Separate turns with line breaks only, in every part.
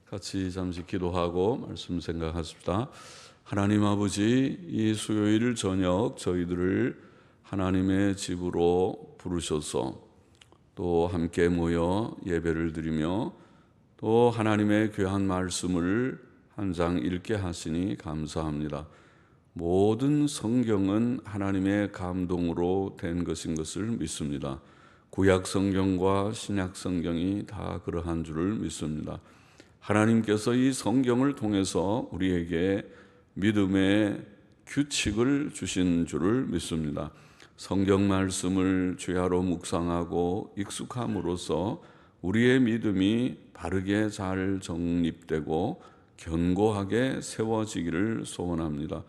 같이 잠시 기도하고 말씀 생각하십시다. 하나님 아버지, 이 수요일 저녁 저희들을 하나님의 집으로 부르셔서 또 함께 모여 예배를 드리며 또 하나님의 귀한 말씀을 한 장 읽게 하시니 감사합니다. 모든 성경은 하나님의 감동으로 된 것인 것을 믿습니다. 구약 성경과 신약 성경이 다 그러한 줄을 믿습니다. 하나님께서 이 성경을 통해서 우리에게 믿음의 규칙을 주신 줄을 믿습니다. 성경 말씀을 주야로 묵상하고 익숙함으로써 우리의 믿음이 바르게 잘 정립되고 견고하게 세워지기를 소원합니다.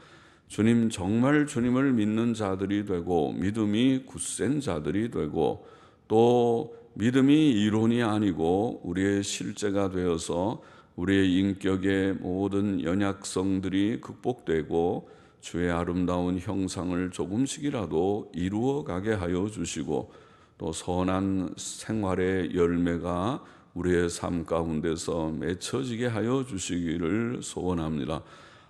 주님, 정말 주님을 믿는 자들이 되고 믿음이 굳센 자들이 되고 또 믿음이 이론이 아니고 우리의 실제가 되어서 우리의 인격의 모든 연약성들이 극복되고 주의 아름다운 형상을 조금씩이라도 이루어가게 하여 주시고 또 선한 생활의 열매가 우리의 삶 가운데서 맺혀지게 하여 주시기를 소원합니다.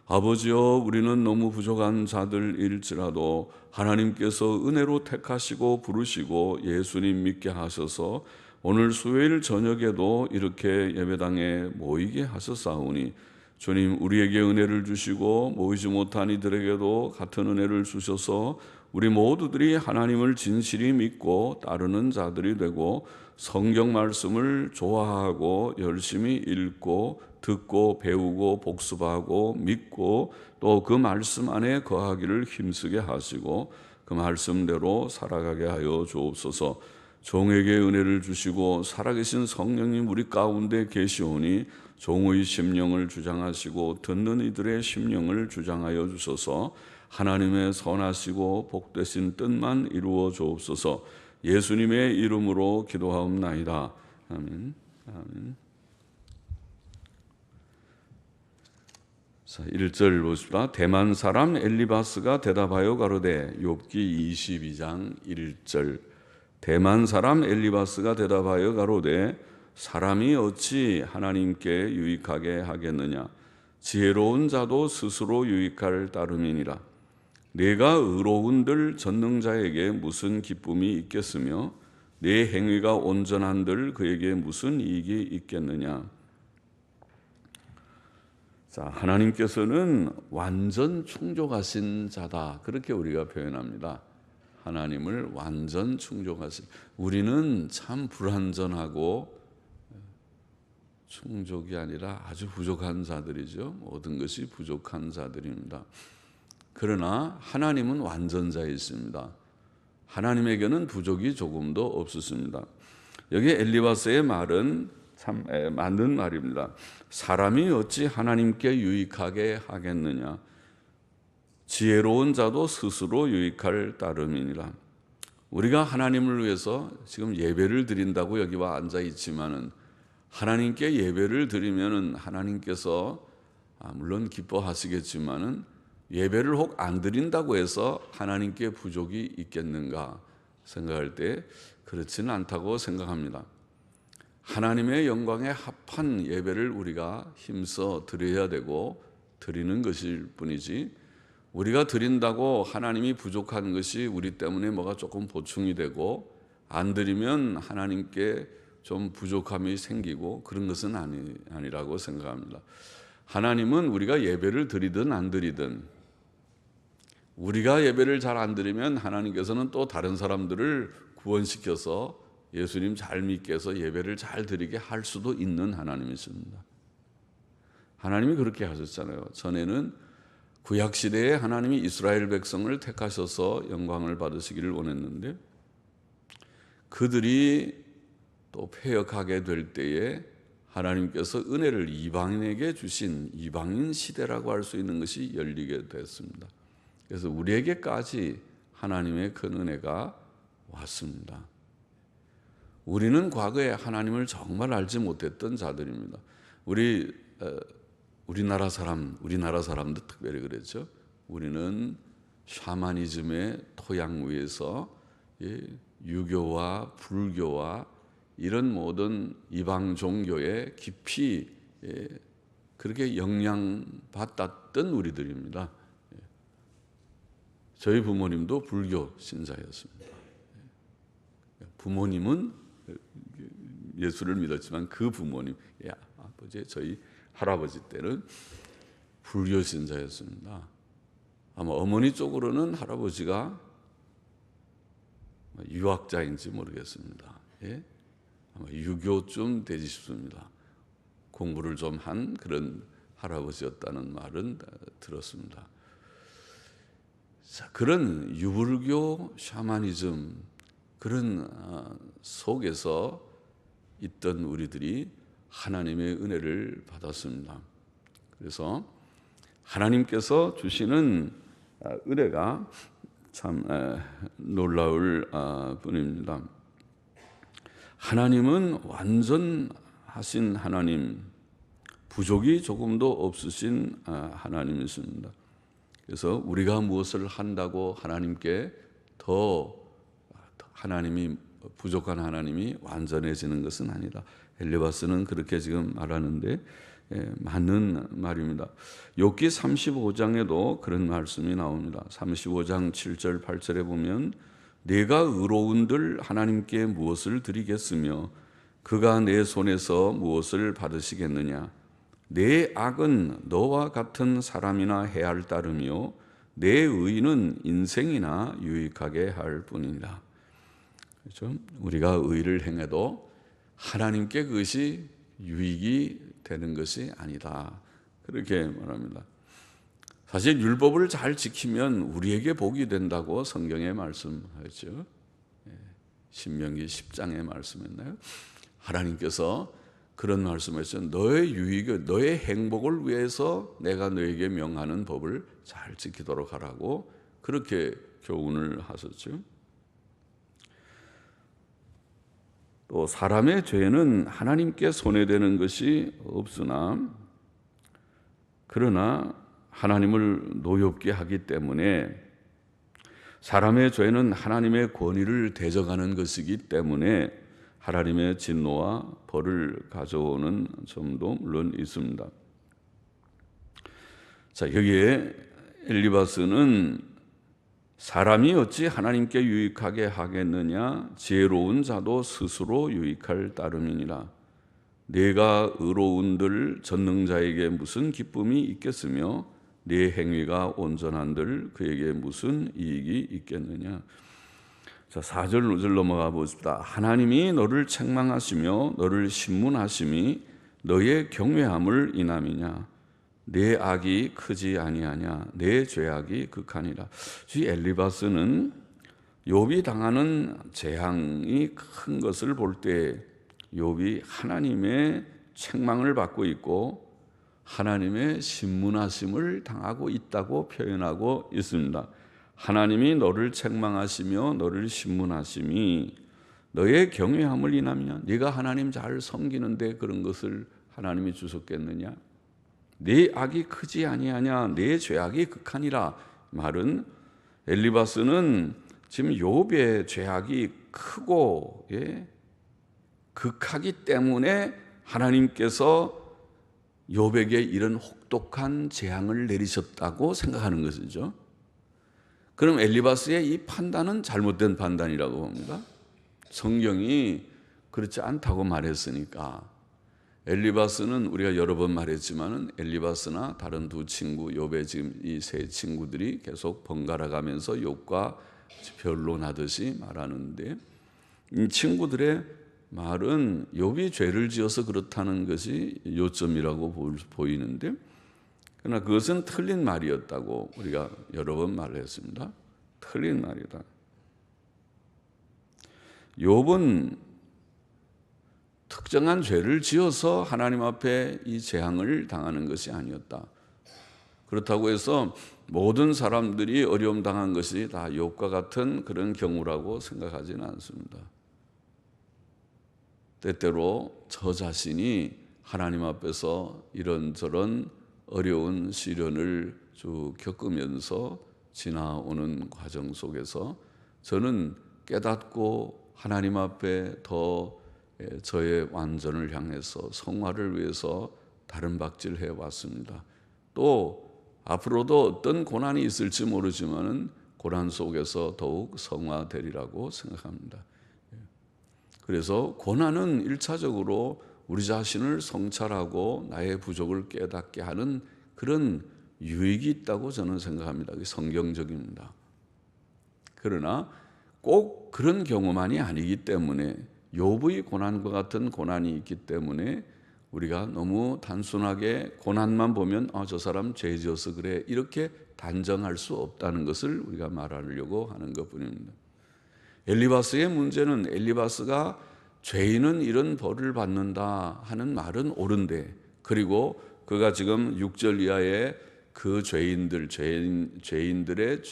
아버지여, 우리는 너무 부족한 자들일지라도 하나님께서 은혜로 택하시고 부르시고 예수님 믿게 하셔서 오늘 수요일 저녁에도 이렇게 예배당에 모이게 하셨사오니 주님, 우리에게 은혜를 주시고 모이지 못한 이들에게도 같은 은혜를 주셔서 우리 모두들이 하나님을 진실히 믿고 따르는 자들이 되고 성경 말씀을 좋아하고 열심히 읽고 듣고 배우고 복습하고 믿고 또 그 말씀 안에 거하기를 힘쓰게 하시고 그 말씀대로 살아가게 하여 주옵소서. 종에게 은혜를 주시고 살아계신 성령님 우리 가운데 계시오니 종의 심령을 주장하시고 듣는 이들의 심령을 주장하여 주셔서 하나님의 선하시고 복되신 뜻만 이루어 주옵소서. 예수님의 이름으로 기도하옵나이다. 아멘. 아멘. 자, 1절 보십시다. 대만 사람 엘리바스가 대답하여 가로되, 욥기 22장 1절. 대만 사람 엘리바스가 대답하여 가로되, 사람이 어찌 하나님께 유익하게 하겠느냐? 지혜로운 자도 스스로 유익할 따름이니라. 내가 의로운들 전능자에게 무슨 기쁨이 있겠으며 내 행위가 온전한들 그에게 무슨 이익이 있겠느냐? 자, 하나님께서는 완전 충족하신 자다, 그렇게 우리가 표현합니다. 하나님을 완전 충족하신, 우리는 참 불완전하고 충족이 아니라 아주 부족한 자들이죠. 모든 것이 부족한 자들입니다. 그러나 하나님은 완전자이십니다. 하나님에게는 부족이 조금도 없으십니다. 여기 엘리바스의 말은 참 맞는 말입니다. 사람이 어찌 하나님께 유익하게 하겠느냐? 지혜로운 자도 스스로 유익할 따름이니라. 우리가 하나님을 위해서 지금 예배를 드린다고 여기 와 앉아 있지만은 하나님께 예배를 드리면은 하나님께서 물론 기뻐하시겠지만은 예배를 혹 안 드린다고 해서 하나님께 부족이 있겠는가 생각할 때 그렇지는 않다고 생각합니다. 하나님의 영광에 합한 예배를 우리가 힘써 드려야 되고 드리는 것일 뿐이지, 우리가 드린다고 하나님이 부족한 것이 우리 때문에 뭐가 조금 보충이 되고 안 드리면 하나님께 좀 부족함이 생기고 그런 것은 아니라고 생각합니다. 하나님은 우리가 예배를 드리든 안 드리든, 우리가 예배를 잘 안 드리면 하나님께서는 또 다른 사람들을 구원시켜서 예수님 잘 믿게 해서 예배를 잘 드리게 할 수도 있는 하나님이십니다. 하나님이 그렇게 하셨잖아요. 전에는 구약시대에 하나님이 이스라엘 백성을 택하셔서 영광을 받으시기를 원했는데 그들이 또 패역하게 될 때에 하나님께서 은혜를 이방인에게 주신 이방인 시대라고 할 수 있는 것이 열리게 됐습니다. 그래서 우리에게까지 하나님의 큰 은혜가 왔습니다. 우리는 과거에 하나님을 정말 알지 못했던 자들입니다. 우리나라 사람도 특별히 그랬죠. 우리는 샤머니즘의 토양 위에서 유교와 불교와 이런 모든 이방 종교에 깊이 그렇게 영향받았던 우리들입니다. 저희 부모님도 불교 신자였습니다. 부모님은 예수를 믿었지만 그 부모님, 아버지, 저희 할아버지 때는 불교 신자였습니다. 아마 어머니 쪽으로는 할아버지가 유학자인지 모르겠습니다. 아마 유교쯤 되지 싶습니다. 공부를 좀 한 그런 할아버지였다는 말은 들었습니다. 자, 그런 유불교 샤머니즘 그런 속에서 있던 우리들이 하나님의 은혜를 받았습니다. 그래서 하나님께서 주시는 은혜가 참 놀라울 뿐입니다. 하나님은 완전하신 하나님, 부족이 조금도 없으신 하나님이십니다. 그래서 우리가 무엇을 한다고 하나님께 더 하나님이 부족한 하나님이 완전해지는 것은 아니다. 엘리바스는 그렇게 지금 말하는데 맞는 말입니다. 욥기 35장에도 그런 말씀이 나옵니다. 35장 7절 8절에 보면 내가 의로운들 하나님께 무엇을 드리겠으며 그가 내 손에서 무엇을 받으시겠느냐. 내 악은 너와 같은 사람이나 해할 따름이요 내 의는 인생이나 유익하게 할 뿐이라. 그렇죠? 우리가 의를 행해도 하나님께 그것이 유익이 되는 것이 아니다. 그렇게 말합니다. 사실 율법을 잘 지키면 우리에게 복이 된다고 성경에 말씀하죠. 신명기 10장에 말씀했나요? 하나님께서 그런 말씀하셨죠. 너의 유익을, 너의 행복을 위해서 내가 너에게 명하는 법을 잘 지키도록 하라고 그렇게 교훈을 하셨죠. 또 사람의 죄는 하나님께 손해되는 것이 없으나 그러나 하나님을 노엽게 하기 때문에 사람의 죄는 하나님의 권위를 대적하는 것이기 때문에 하나님의 진노와 벌을 가져오는 점도 물론 있습니다. 자, 여기에 엘리바스는 사람이 어찌 하나님께 유익하게 하겠느냐? 지혜로운 자도 스스로 유익할 따름이니라. 내가 의로운들 전능자에게 무슨 기쁨이 있겠으며 네 행위가 온전한들 그에게 무슨 이익이 있겠느냐? 자, 4절 5절 넘어가 보십시다. 하나님이 너를 책망하시며 너를 신문하심이 너의 경외함을 인함이냐? 내 악이 크지 아니하냐? 내 죄악이 극하니라. 이 엘리바스는 욥이 당하는 재앙이 큰 것을 볼 때 욥이 하나님의 책망을 받고 있고 하나님의 신문하심을 당하고 있다고 표현하고 있습니다. 하나님이 너를 책망하시며 너를 신문하심이 너의 경외함을 인하며 네가 하나님 잘 섬기는데 그런 것을 하나님이 주셨겠느냐? 네 악이 크지 아니하냐? 네 죄악이 극하니라. 말은 엘리바스는 지금 욥의 죄악이 크고 극하기 때문에 하나님께서 욥에게 이런 혹독한 재앙을 내리셨다고 생각하는 것이죠. 그럼 엘리바스의 이 판단은 잘못된 판단이라고 봅니다. 성경이 그렇지 않다고 말했으니까. 엘리바스는 우리가 여러 번 말했지만은 엘리바스나 다른 두 친구, 욥의 지금 이 세 친구들이 계속 번갈아 가면서 욥과 변론하듯이 말하는데 이 친구들의 말은 욥이 죄를 지어서 그렇다는 것이 요점이라고 보이는데 그러나 그것은 틀린 말이었다고 우리가 여러 번 말했습니다. 틀린 말이다. 욥은 특정한 죄를 지어서 하나님 앞에 이 재앙을 당하는 것이 아니었다. 그렇다고 해서 모든 사람들이 어려움 당한 것이 다 욥과 같은 그런 경우라고 생각하지는 않습니다. 때때로 저 자신이 하나님 앞에서 이런저런 어려운 시련을 쭉 겪으면서 지나오는 과정 속에서 저는 깨닫고 하나님 앞에 더 저의 완전을 향해서 성화를 위해서 다름박질해 왔습니다. 또 앞으로도 어떤 고난이 있을지 모르지만은 고난 속에서 더욱 성화되리라고 생각합니다. 그래서 고난은 1차적으로 우리 자신을 성찰하고 나의 부족을 깨닫게 하는 그런 유익이 있다고 저는 생각합니다. 그게 성경적입니다. 그러나 꼭 그런 경우만이 아니기 때문에 욥의 고난과 같은 고난이 있기 때문에 우리가 너무 단순하게 고난만 보면 저 사람 죄 지어서 그래 이렇게 단정할 수 없다는 것을 우리가 말하려고 하는 것뿐입니다. 엘리바스의 문제는 엘리바스가 죄인은 이런 벌을 받는다 하는 말은 옳은데, 그리고 그가 지금 6절 이하의 그 죄인들의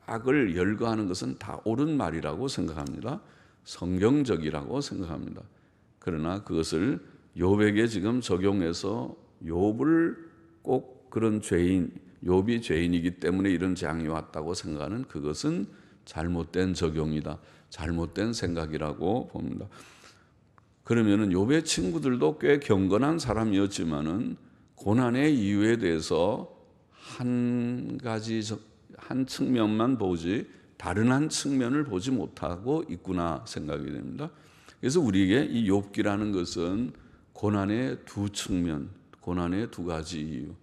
악을 열거하는 것은 다 옳은 말이라고 생각합니다. 성경적이라고 생각합니다. 그러나 그것을 욥에게 지금 적용해서 욥을 꼭 그런 욥이 죄인이기 때문에 이런 재앙이 왔다고 생각하는 그것은 잘못된 적용이다. 잘못된 생각이라고 봅니다. 그러면은 욥의 친구들도 꽤 경건한 사람이었지만은 고난의 이유에 대해서 한 측면만 보지 다른 한 측면을 보지 못하고 있구나 생각이 됩니다. 그래서 우리에게 이 욥기라는 것은 고난의 두 측면, 고난의 두 가지 이유.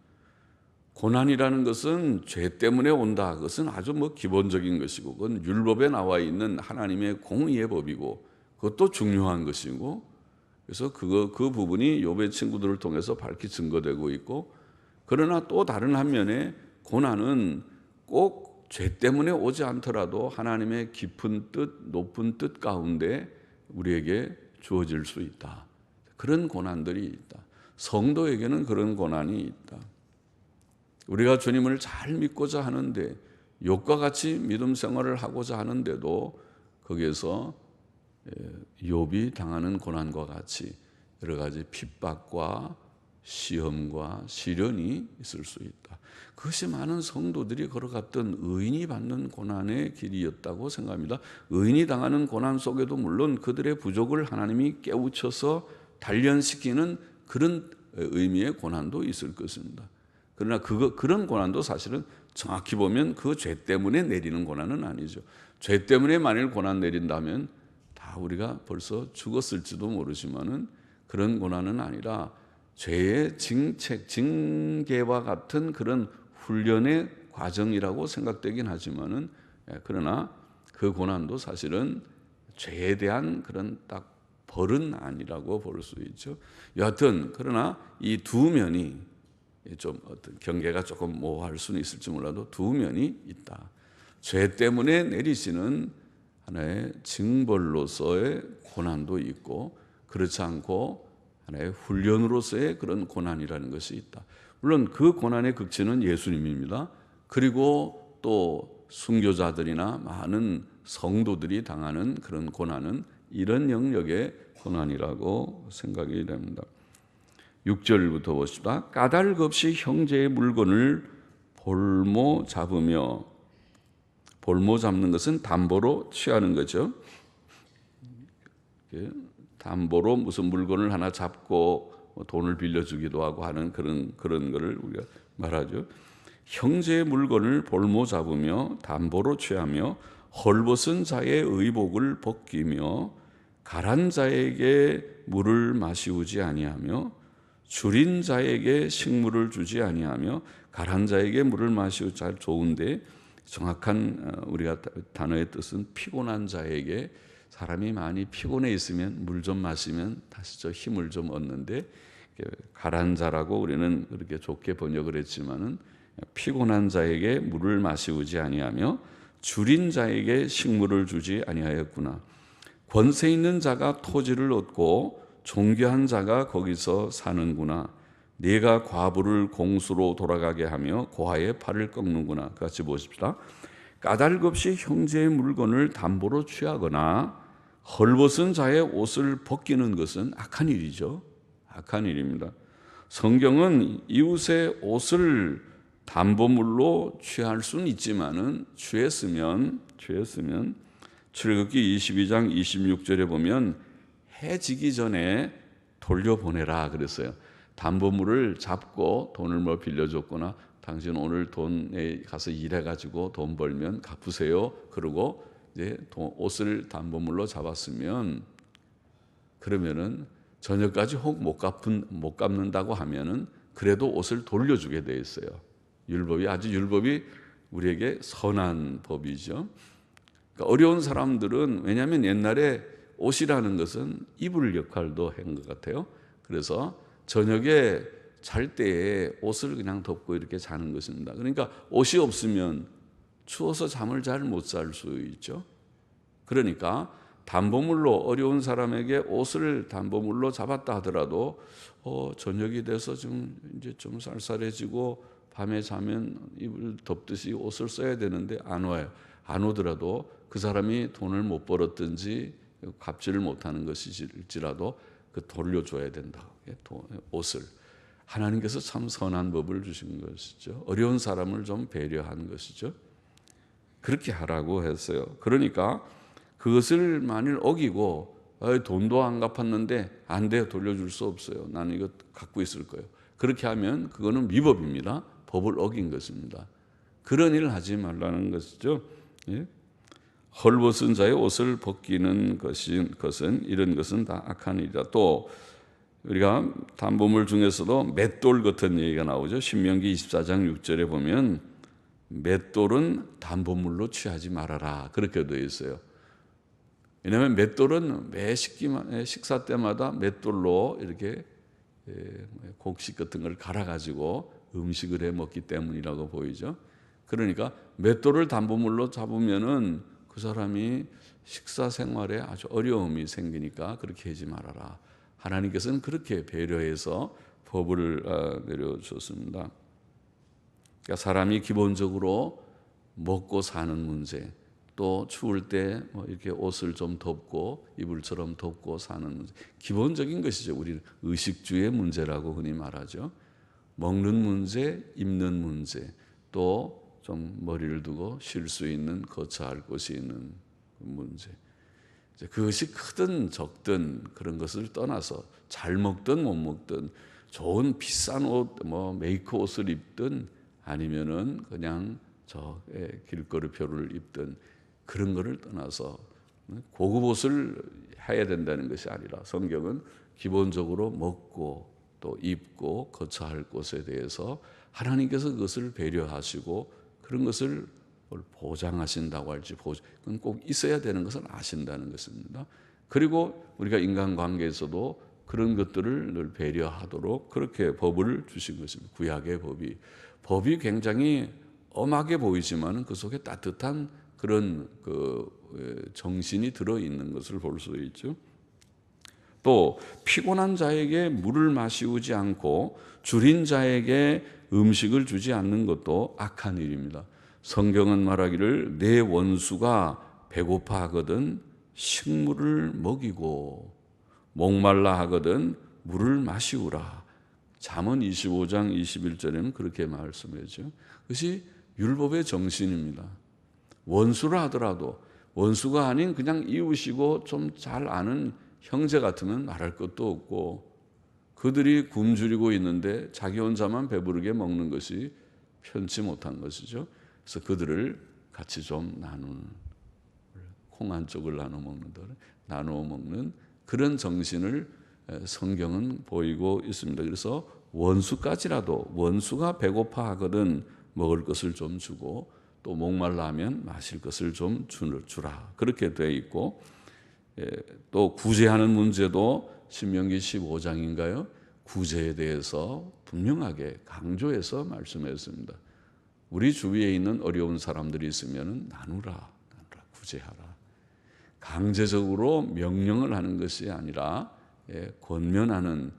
고난이라는 것은 죄 때문에 온다. 그것은 아주 기본적인 것이고, 그건 율법에 나와 있는 하나님의 공의의 법이고, 그것도 중요한 것이고, 그래서 그 부분이 욥의 친구들을 통해서 밝히 증거되고 있고, 그러나 또 다른 한면에 고난은 꼭 죄 때문에 오지 않더라도 하나님의 깊은 뜻, 높은 뜻 가운데 우리에게 주어질 수 있다. 그런 고난들이 있다. 성도에게는 그런 고난이 있다. 우리가 주님을 잘 믿고자 하는데, 욥과 같이 믿음 생활을 하고자 하는데도 거기에서 욥이 당하는 고난과 같이 여러 가지 핍박과 시험과 시련이 있을 수 있다. 그것이 많은 성도들이 걸어갔던 의인이 받는 고난의 길이었다고 생각합니다. 의인이 당하는 고난 속에도 물론 그들의 부족을 하나님이 깨우쳐서 단련시키는 그런 의미의 고난도 있을 것입니다. 그러나 그런 고난도 사실은 정확히 보면 그 죄 때문에 내리는 고난은 아니죠. 죄 때문에 만일 고난 내린다면 다 우리가 벌써 죽었을지도 모르지만은 그런 고난은 아니라 죄의 징계와 같은 그런 훈련의 과정이라고 생각되긴 하지만은, 그러나 그 고난도 사실은 죄에 대한 그런 딱 벌은 아니라고 볼 수 있죠. 여하튼 그러나 이 두 면이 좀 어떤 경계가 조금 모호할 수는 있을지 몰라도 두 면이 있다. 죄 때문에 내리시는 하나의 징벌로서의 고난도 있고, 그렇지 않고 하나의 훈련으로서의 그런 고난이라는 것이 있다. 물론 그 고난의 극치는 예수님입니다. 그리고 또 순교자들이나 많은 성도들이 당하는 그런 고난은 이런 영역의 고난이라고 생각이 됩니다. 6절부터 보십시다. 까닭 없이 형제의 물건을 볼모 잡으며, 볼모 잡는 것은 담보로 취하는 거죠. 담보로 무슨 물건을 하나 잡고 돈을 빌려주기도 하고 하는 그런 거를 우리가 말하죠. 형제의 물건을 볼모 잡으며 담보로 취하며 헐벗은 자의 의복을 벗기며 가란 자에게 물을 마시우지 아니하며 줄인 자에게 식물을 주지 아니하며 가란 자에게 물을 마시우지, 잘 좋은데 정확한 우리가 단어의 뜻은 피곤한 자에게, 사람이 많이 피곤해 있으면 물 좀 마시면 다시 힘을 좀 얻는데, 가란 자라고 우리는 그렇게 좋게 번역을 했지만은 피곤한 자에게 물을 마시우지 아니하며 줄인 자에게 식물을 주지 아니하였구나. 권세 있는 자가 토지를 얻고 존귀한 자가 거기서 사는구나. 네가 과부를 공수로 돌아가게 하며 고아의 팔을 꺾는구나. 같이 보십시다. 까닭 없이 형제의 물건을 담보로 취하거나 헐벗은 자의 옷을 벗기는 것은 악한 일이죠. 악한 일입니다. 성경은 이웃의 옷을 담보물로 취할 수는 있지만은 취했으면 출애굽기 22장 26절에 보면 해 지기 전에 돌려보내라 그랬어요. 담보물을 잡고 돈을 뭐 빌려줬거나 당신 오늘 돈에 가서 일해가지고 돈 벌면 갚으세요. 그러고 이제 옷을 담보물로 잡았으면 그러면은 저녁까지 혹 못 갚는다고 하면은 그래도 옷을 돌려주게 돼 있어요. 율법이 우리에게 선한 법이죠. 그러니까 어려운 사람들은 왜냐하면 옛날에 옷이라는 것은 이불 역할도 한 것 같아요. 그래서 저녁에 잘 때에 옷을 그냥 덮고 이렇게 자는 것입니다. 그러니까 옷이 없으면 추워서 잠을 잘 못 잘 수 있죠. 그러니까 담보물로 어려운 사람에게 옷을 담보물로 잡았다 하더라도 저녁이 돼서 이제 좀 쌀쌀해지고 밤에 자면 이불 덮듯이 옷을 써야 되는데 안 와요. 안 오더라도 그 사람이 돈을 못 벌었든지 갚지를 못하는 것일지라도 그 돌려줘야 된다. 옷을. 하나님께서 참 선한 법을 주신 것이죠. 어려운 사람을 좀 배려한 것이죠. 그렇게 하라고 했어요. 그러니까 그것을 만일 어기고 돈도 안 갚았는데 안 돼요. 돌려줄 수 없어요. 나는 이거 갖고 있을 거예요. 그렇게 하면 그거는 위법입니다. 법을 어긴 것입니다. 그런 일을 하지 말라는 것이죠. 예? 헐벗은 자의 옷을 벗기는 것은 이런 것은 다 악한 일이다. 또 우리가 담보물 중에서도 맷돌 같은 얘기가 나오죠. 신명기 24장 6절에 보면 맷돌은 담보물로 취하지 말아라. 그렇게 되어 있어요. 왜냐하면 맷돌은 매 식사 때마다 맷돌로 이렇게 곡식 같은 걸 갈아가지고 음식을 해 먹기 때문이라고 보이죠. 그러니까 맷돌을 담보물로 잡으면은 그 사람이 식사 생활에 아주 어려움이 생기니까 그렇게 하지 말아라. 하나님께서는 그렇게 배려해서 법을 내려줬습니다. 그러니까 사람이 기본적으로 먹고 사는 문제, 또 추울 때 뭐 이렇게 옷을 좀 덮고 이불처럼 덮고 사는 문제, 기본적인 것이죠. 우리는 의식주의 문제라고 흔히 말하죠. 먹는 문제, 입는 문제, 또 좀 머리를 두고 쉴 수 있는 거처할 곳이 있는 문제. 그것이 크든 적든 그런 것을 떠나서 잘 먹든 못 먹든 좋은 비싼 옷, 뭐 메이커 옷을 입든 아니면은 그냥 저 길거리표를 입든 그런 것을 떠나서 고급 옷을 해야 된다는 것이 아니라 성경은 기본적으로 먹고 또 입고 거처할 곳에 대해서 하나님께서 그것을 배려하시고 그런 것을 보장하신다고 할지 그건 꼭 있어야 되는 것을 아신다는 것입니다. 그리고 우리가 인간관계에서도 그런 것들을 늘 배려하도록 그렇게 법을 주신 것입니다. 구약의 법이 굉장히 엄하게 보이지만 그 속에 따뜻한 그런 정신이 들어있는 것을 볼 수 있죠. 또 피곤한 자에게 물을 마시우지 않고 줄인 자에게 음식을 주지 않는 것도 악한 일입니다. 성경은 말하기를 내 원수가 배고파 하거든 식물을 먹이고 목말라 하거든 물을 마시우라. 잠언 25장 21절에는 그렇게 말씀하죠. 그것이 율법의 정신입니다. 원수라 하더라도 원수가 아닌 그냥 이웃이고 좀 잘 아는 형제 같으면 말할 것도 없고 그들이 굶주리고 있는데 자기 혼자만 배부르게 먹는 것이 편치 못한 것이죠. 그래서 그들을 같이 좀 나누는, 콩 한 쪽을 나누어 먹는 그런 정신을 성경은 보이고 있습니다. 그래서 원수까지라도 원수가 배고파 하거든 먹을 것을 좀 주고 또 목말라 하면 마실 것을 좀 주라. 그렇게 되어 있고 또 구제하는 문제도 신명기 15장인가요? 구제에 대해서 분명하게 강조해서 말씀했습니다. 우리 주위에 있는 어려운 사람들이 있으면 나누라, 구제하라. 강제적으로 명령을 하는 것이 아니라 권면하는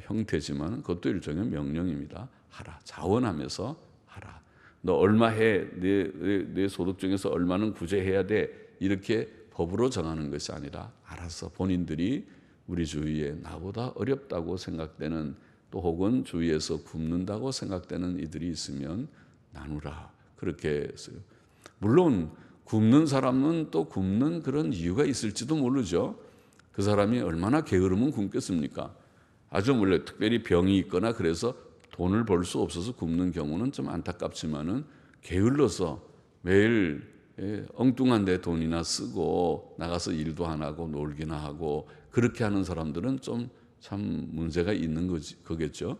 형태지만 그것도 일종의 명령입니다. 하라. 자원하면서 하라. 너 얼마 해? 내 소득 중에서 얼마는 구제해야 돼? 이렇게 법으로 정하는 것이 아니라 알아서 본인들이 우리 주위에 나보다 어렵다고 생각되는 또 혹은 주위에서 굶는다고 생각되는 이들이 있으면 나누라. 그렇게 했어요. 물론 굶는 사람은 또 굶는 그런 이유가 있을지도 모르죠. 그 사람이 얼마나 게으르면 굶겠습니까? 아주 원래 특별히 병이 있거나 그래서 돈을 벌 수 없어서 굶는 경우는 좀 안타깝지만은 게을러서 매일 엉뚱한 데 돈이나 쓰고 나가서 일도 안 하고 놀기나 하고 그렇게 하는 사람들은 좀 참 문제가 있는 거겠죠.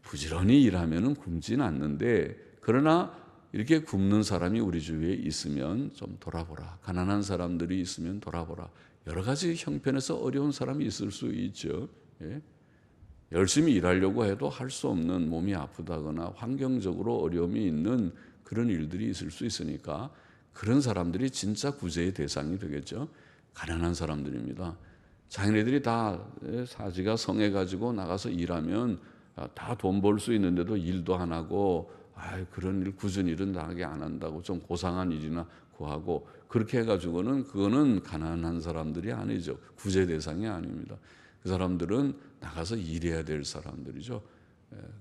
부지런히 일하면은 굶지는 않는데, 그러나 이렇게 굶는 사람이 우리 주위에 있으면 좀 돌아보라. 가난한 사람들이 있으면 돌아보라. 여러 가지 형편에서 어려운 사람이 있을 수 있죠. 예. 열심히 일하려고 해도 할 수 없는, 몸이 아프다거나 환경적으로 어려움이 있는 그런 일들이 있을 수 있으니까 그런 사람들이 진짜 구제의 대상이 되겠죠. 가난한 사람들입니다. 자기네들이 다 사지가 성해가지고 나가서 일하면 다 돈 벌 수 있는데도 일도 안 하고, 그런 일, 굳은 일은 나게 안 한다고 좀 고상한 일이나 구하고, 그렇게 해가지고는 그거는 가난한 사람들이 아니죠. 구제 대상이 아닙니다. 그 사람들은 나가서 일해야 될 사람들이죠.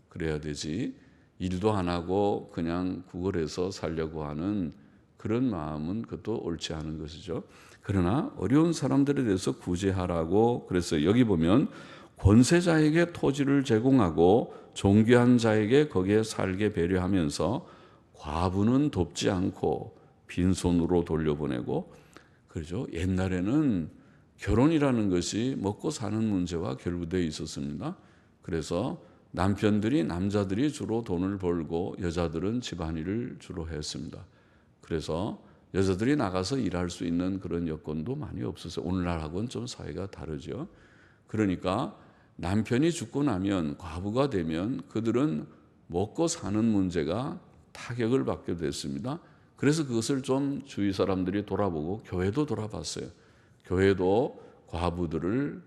그래야 되지, 일도 안 하고 그냥 구걸해서 살려고 하는 그런 마음은 그것도 옳지 않은 것이죠. 그러나 어려운 사람들에 대해서 구제하라고 그랬어요. 여기 보면 권세자에게 토지를 제공하고 존귀한 자에게 거기에 살게 배려하면서 과부는 돕지 않고 빈손으로 돌려보내고, 그렇죠. 옛날에는 결혼이라는 것이 먹고 사는 문제와 결부되어 있었습니다. 그래서 남자들이 주로 돈을 벌고 여자들은 집안일을 주로 했습니다. 그래서 여자들이 나가서 일할 수 있는 그런 여건도 많이 없었어요. 오늘날하고는 좀 사회가 다르죠. 그러니까 남편이 죽고 나면, 과부가 되면 그들은 먹고 사는 문제가 타격을 받게 됐습니다. 그래서 그것을 좀 주위 사람들이 돌아보고 교회도 돌아봤어요. 교회도 과부들의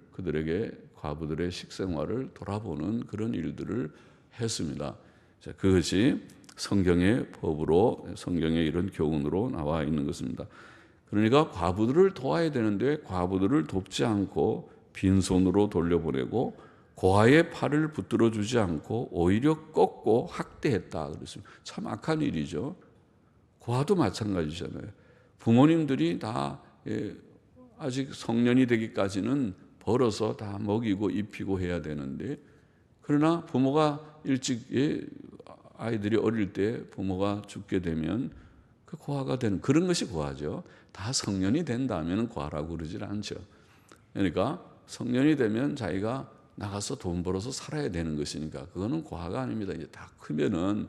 식생활을 돌아보는 그런 일들을 했습니다. 자, 그것이 성경의 법으로, 성경의 이런 교훈으로 나와 있는 것입니다. 그러니까 과부들을 도와야 되는데 과부들을 돕지 않고 빈손으로 돌려보내고 고아의 팔을 붙들어 주지 않고 오히려 꺾고 학대했다 그랬습니다. 참 악한 일이죠. 고아도 마찬가지잖아요. 부모님들이 다 아직 성년이 되기까지는 벌어서 다 먹이고 입히고 해야 되는데, 그러나 부모가 일찍, 아이들이 어릴 때 부모가 죽게 되면 그 고아가 되는, 그런 것이 고아죠. 다 성년이 된다면 고아라고 그러질 않죠. 그러니까 성년이 되면 자기가 나가서 돈 벌어서 살아야 되는 것이니까 그거는 고아가 아닙니다. 이제 다 크면은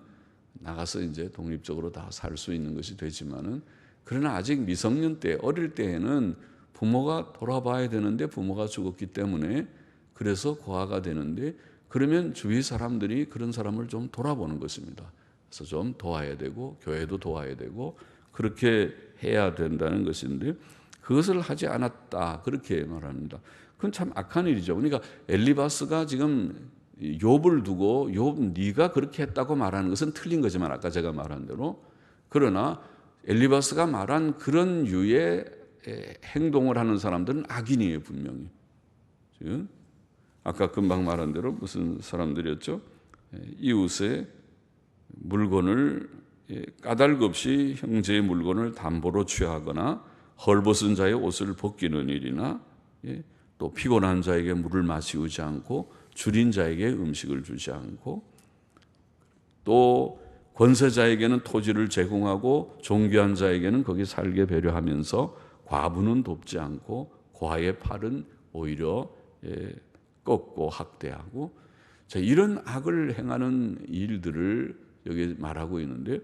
나가서 이제 독립적으로 다 살 수 있는 것이 되지만은, 그러나 아직 미성년 때, 어릴 때에는 부모가 돌아봐야 되는데 부모가 죽었기 때문에 그래서 고아가 되는데, 그러면 주위 사람들이 그런 사람을 좀 돌아보는 것입니다. 그래서 좀 도와야 되고 교회도 도와야 되고 그렇게 해야 된다는 것인데, 그것을 하지 않았다 그렇게 말합니다. 그건 참 악한 일이죠. 그러니까 엘리바스가 지금 욥을 두고 욥 네가 그렇게 했다고 말하는 것은 틀린 거지만, 아까 제가 말한 대로, 그러나 엘리바스가 말한 그런 유의 행동을 하는 사람들은 악인이에요, 분명히. 지금 아까 금방 말한 대로 무슨 사람들이었죠? 이웃의 물건을 까닭 없이 형제의 물건을 담보로 취하거나 헐벗은 자의 옷을 벗기는 일이나, 또 피곤한 자에게 물을 마시우지 않고 줄인 자에게 음식을 주지 않고, 또 권세자에게는 토지를 제공하고 존귀한 자에게는 거기 살게 배려하면서 과부는 돕지 않고 고아의 팔은 오히려 꺾고 학대하고, 이런 악을 행하는 일들을 여기 말하고 있는데,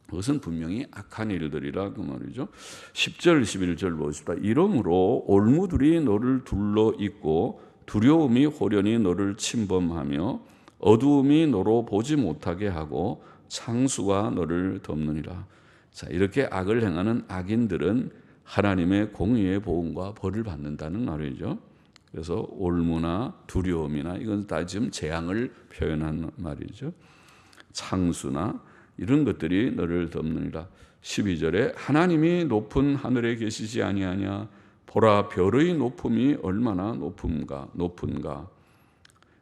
그것은 분명히 악한 일들이라 그 말이죠. 10절 11절 보십시다. 이러므로 올무들이 너를 둘러 잇고 두려움이 호련히 너를 침범하며 어두움이 너로 보지 못하게 하고 창수가 너를 덮느니라. 자, 이렇게 악을 행하는 악인들은 하나님의 공의의 보응과 벌을 받는다는 말이죠. 그래서 올무나 두려움이나 이건 다 지금 재앙을 표현한 말이죠. 창수나 이런 것들이 너를 덮느니라. 12절에 하나님이 높은 하늘에 계시지 아니하냐. 보라, 별의 높음이 얼마나 높은가.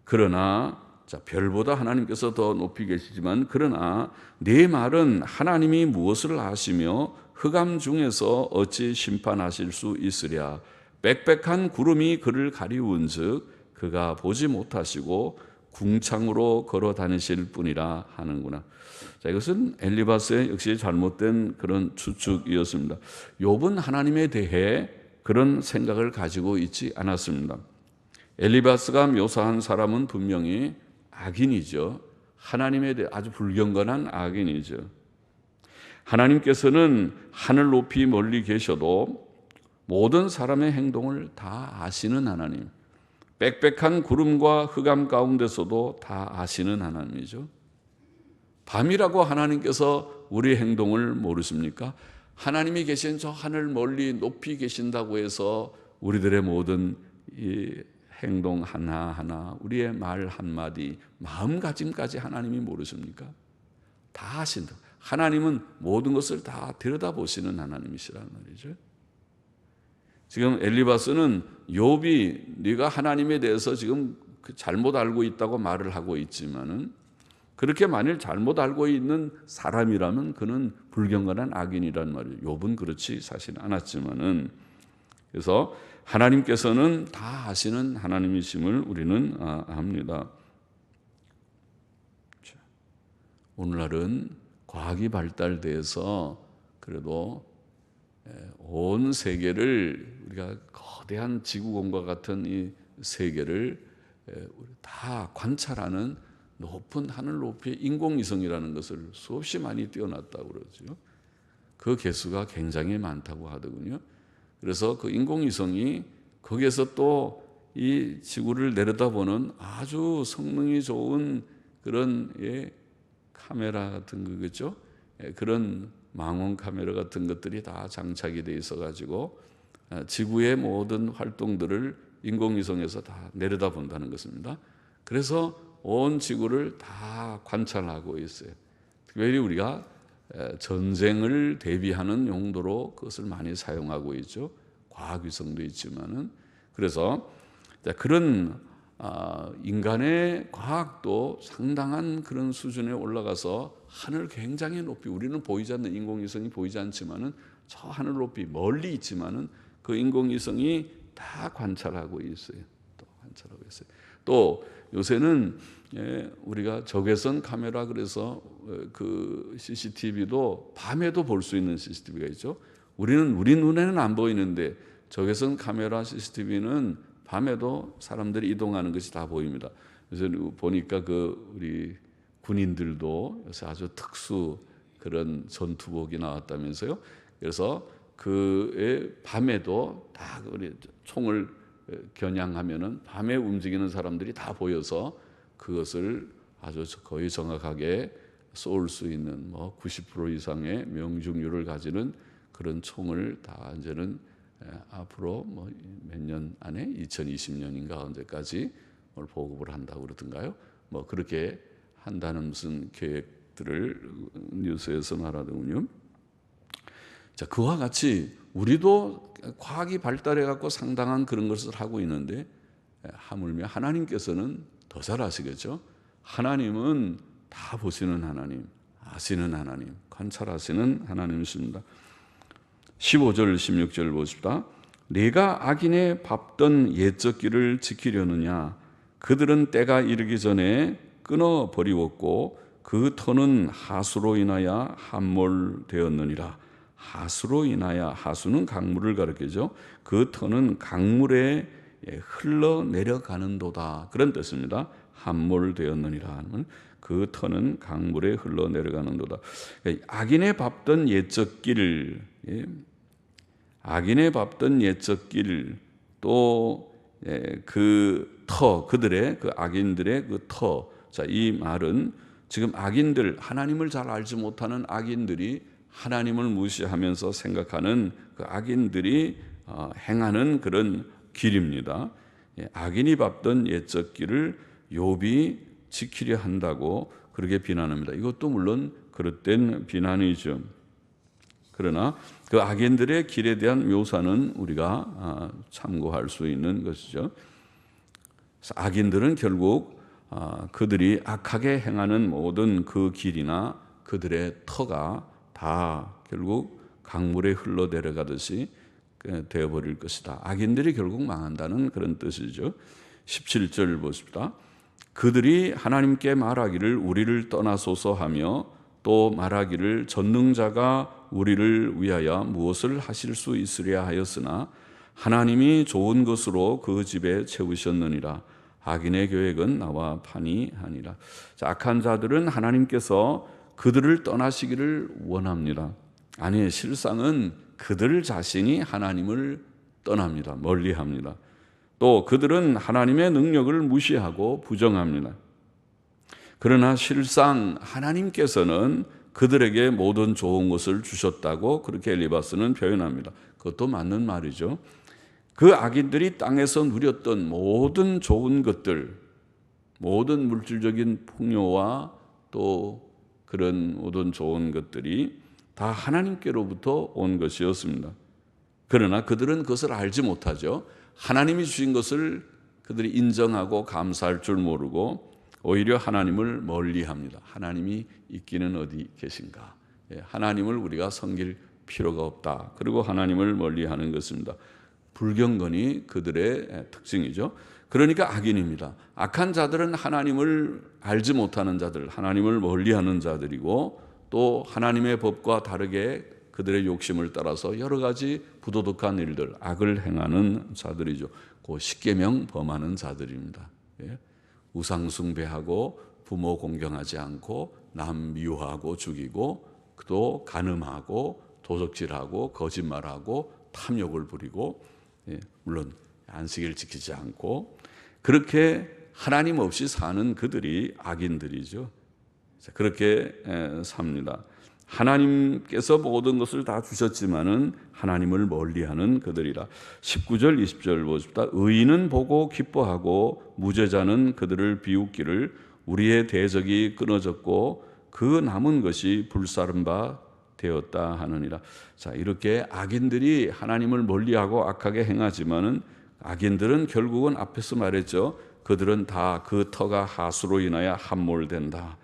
그러나, 자, 별보다 하나님께서 더 높이 계시지만, 그러나 네 말은 하나님이 무엇을 아시며 흑암 중에서 어찌 심판하실 수 있으랴. 빽빽한 구름이 그를 가리운즉 그가 보지 못하시고 궁창으로 걸어 다니실 뿐이라 하는구나. 자, 이것은 엘리바스의 역시 잘못된 그런 추측이었습니다. 욥은 하나님에 대해 그런 생각을 가지고 있지 않았습니다. 엘리바스가 묘사한 사람은 분명히 악인이죠. 하나님에 대해 아주 불경건한 악인이죠. 하나님께서는 하늘 높이 멀리 계셔도 모든 사람의 행동을 다 아시는 하나님, 빽빽한 구름과 흑암 가운데서도 다 아시는 하나님이죠. 밤이라고 하나님께서 우리의 행동을 모르십니까? 하나님이 계신 저 하늘 멀리 높이 계신다고 해서 우리들의 모든 이 행동 하나하나, 우리의 말 한마디, 마음가짐까지 하나님이 모르십니까? 다 아신다. 하나님은 모든 것을 다 들여다보시는 하나님이시란 말이죠. 지금 엘리바스는 욥이 네가 하나님에 대해서 지금 잘못 알고 있다고 말을 하고 있지만은, 그렇게 만일 잘못 알고 있는 사람이라면 그는 불경건한 악인이란 말이에요. 욥은 그렇지 사실 않았지만은, 그래서 하나님께서는 다 아시는 하나님이심을 우리는 압니다. 오늘날은 과학이 발달돼서 그래도 온 세계를, 우리가 거대한 지구공과 같은 이 세계를 다 관찰하는 높은 하늘 높이의 인공위성이라는 것을 수없이 많이 띄워놨다고 그러죠. 그 개수가 굉장히 많다고 하더군요. 그래서 그 인공위성이 거기에서 또 이 지구를 내려다보는 아주 성능이 좋은 그런 카메라 같은 거겠죠. 그런 망원 카메라 같은 것들이 다 장착이 돼 있어 가지고 지구의 모든 활동들을 인공위성에서 다 내려다본다는 것입니다. 그래서 온 지구를 다 관찰하고 있어요. 특별히 우리가 전쟁을 대비하는 용도로 그것을 많이 사용하고 있죠. 과학위성도 있지만은. 그래서 그런 인간의 과학도 상당한 그런 수준에 올라가서 하늘 굉장히 높이, 우리는 보이지 않는 인공위성이 보이지 않지만은 저 하늘 높이 멀리 있지만은 그 인공위성이 다 관찰하고 있어요. 또 관찰하고 있어요. 또 요새는 우리가 적외선 카메라, 그래서 그 CCTV도 밤에도 볼 수 있는 CCTV가 있죠. 우리 눈에는 안 보이는데 적외선 카메라 CCTV는 밤에도 사람들이 이동하는 것이 다 보입니다. 그래서 보니까 우리 군인들도 요새 아주 특수 그런 전투복이 나왔다면서요. 그래서 밤에도 다 우리 총을 겨냥하면은 밤에 움직이는 사람들이 다 보여서 그것을 아주 거의 정확하게 쏠 수 있는 90% 이상의 명중률을 가지는 그런 총을 다 이제는 앞으로 몇 년 안에 2020년인가 언제까지 보급을 한다고 그러던가요? 그렇게 한다는 무슨 계획들을 뉴스에서 말하더군요. 자, 그와 같이 우리도 과학이 발달해 갖고 상당한 그런 것을 하고 있는데, 하물며 하나님께서는 더 잘 아시겠죠? 하나님은 다 보시는 하나님, 아시는 하나님, 관찰하시는 하나님이십니다. 15절 16절 보십시다. 네가 악인의 밟던 옛적 길을 지키려느냐? 그들은 때가 이르기 전에 끊어버리웠고 그 터는 하수로 인하여 함몰되었느니라. 하수로 인하여, 하수는 강물을 가리키죠. 그 터는 강물에 흘러내려가는도다, 그런 뜻입니다. 함몰되었느니라 하는, 그 터는 강물에 흘러내려가는도다. 악인의 밟던 옛적 길, 악인의 밟던 옛적 길, 또 그 터, 그들의 그 악인들의 그 터. 자, 이 말은 지금 악인들, 하나님을 잘 알지 못하는 악인들이, 하나님을 무시하면서 생각하는 그 악인들이 행하는 그런 길입니다. 악인이 밟던 옛적 길을 욥이 지키려 한다고 그렇게 비난합니다. 이것도 물론 그릇된 비난이죠. 그러나 그 악인들의 길에 대한 묘사는 우리가 참고할 수 있는 것이죠. 그래서 악인들은 결국 그들이 악하게 행하는 모든 그 길이나 그들의 터가 다 결국 강물에 흘러내려가듯이 되어버릴 것이다. 악인들이 결국 망한다는 그런 뜻이죠. 17절 보십시다. 그들이 하나님께 말하기를 우리를 떠나소서 하며 또 말하기를 전능자가 우리를 위하여 무엇을 하실 수 있으랴 하였으나 하나님이 좋은 것으로 그 집에 채우셨느니라. 악인의 계획은 나와 판이하니라. 악한 자들은 하나님께서 그들을 떠나시기를 원합니다. 아니, 실상은 그들 자신이 하나님을 떠납니다. 멀리합니다. 또 그들은 하나님의 능력을 무시하고 부정합니다. 그러나 실상 하나님께서는 그들에게 모든 좋은 것을 주셨다고 그렇게 엘리바스는 표현합니다. 그것도 맞는 말이죠. 그 악인들이 땅에서 누렸던 모든 좋은 것들, 모든 물질적인 풍요와 또 그런 모든 좋은 것들이 다 하나님께로부터 온 것이었습니다. 그러나 그들은 그것을 알지 못하죠. 하나님이 주신 것을 그들이 인정하고 감사할 줄 모르고 오히려 하나님을 멀리합니다. 하나님이 있기는 어디 계신가? 하나님을 우리가 섬길 필요가 없다. 그리고 하나님을 멀리하는 것입니다. 불경건이 그들의 특징이죠. 그러니까 악인입니다. 악한 자들은 하나님을 알지 못하는 자들, 하나님을 멀리하는 자들이고 또 하나님의 법과 다르게 그들의 욕심을 따라서 여러 가지 부도덕한 일들, 악을 행하는 자들이죠. 그 십계명 범하는 자들입니다. 우상 숭배하고 부모 공경하지 않고 남 미워하고 죽이고 또 간음하고 도적질하고 거짓말하고 탐욕을 부리고 물론 안식일 지키지 않고 그렇게 하나님 없이 사는 그들이 악인들이죠. 그렇게 삽니다. 하나님께서 모든 것을 다 주셨지만은 하나님을 멀리하는 그들이라. 19절 20절 보십시다. 의인은 보고 기뻐하고 무죄자는 그들을 비웃기를 우리의 대적이 끊어졌고 그 남은 것이 불사른 바 되었다 하느니라. 자, 이렇게 악인들이 하나님을 멀리하고 악하게 행하지만은 악인들은 결국은 앞에서 말했죠. 그들은 다 그 터가 하수로 인하여 함몰된다.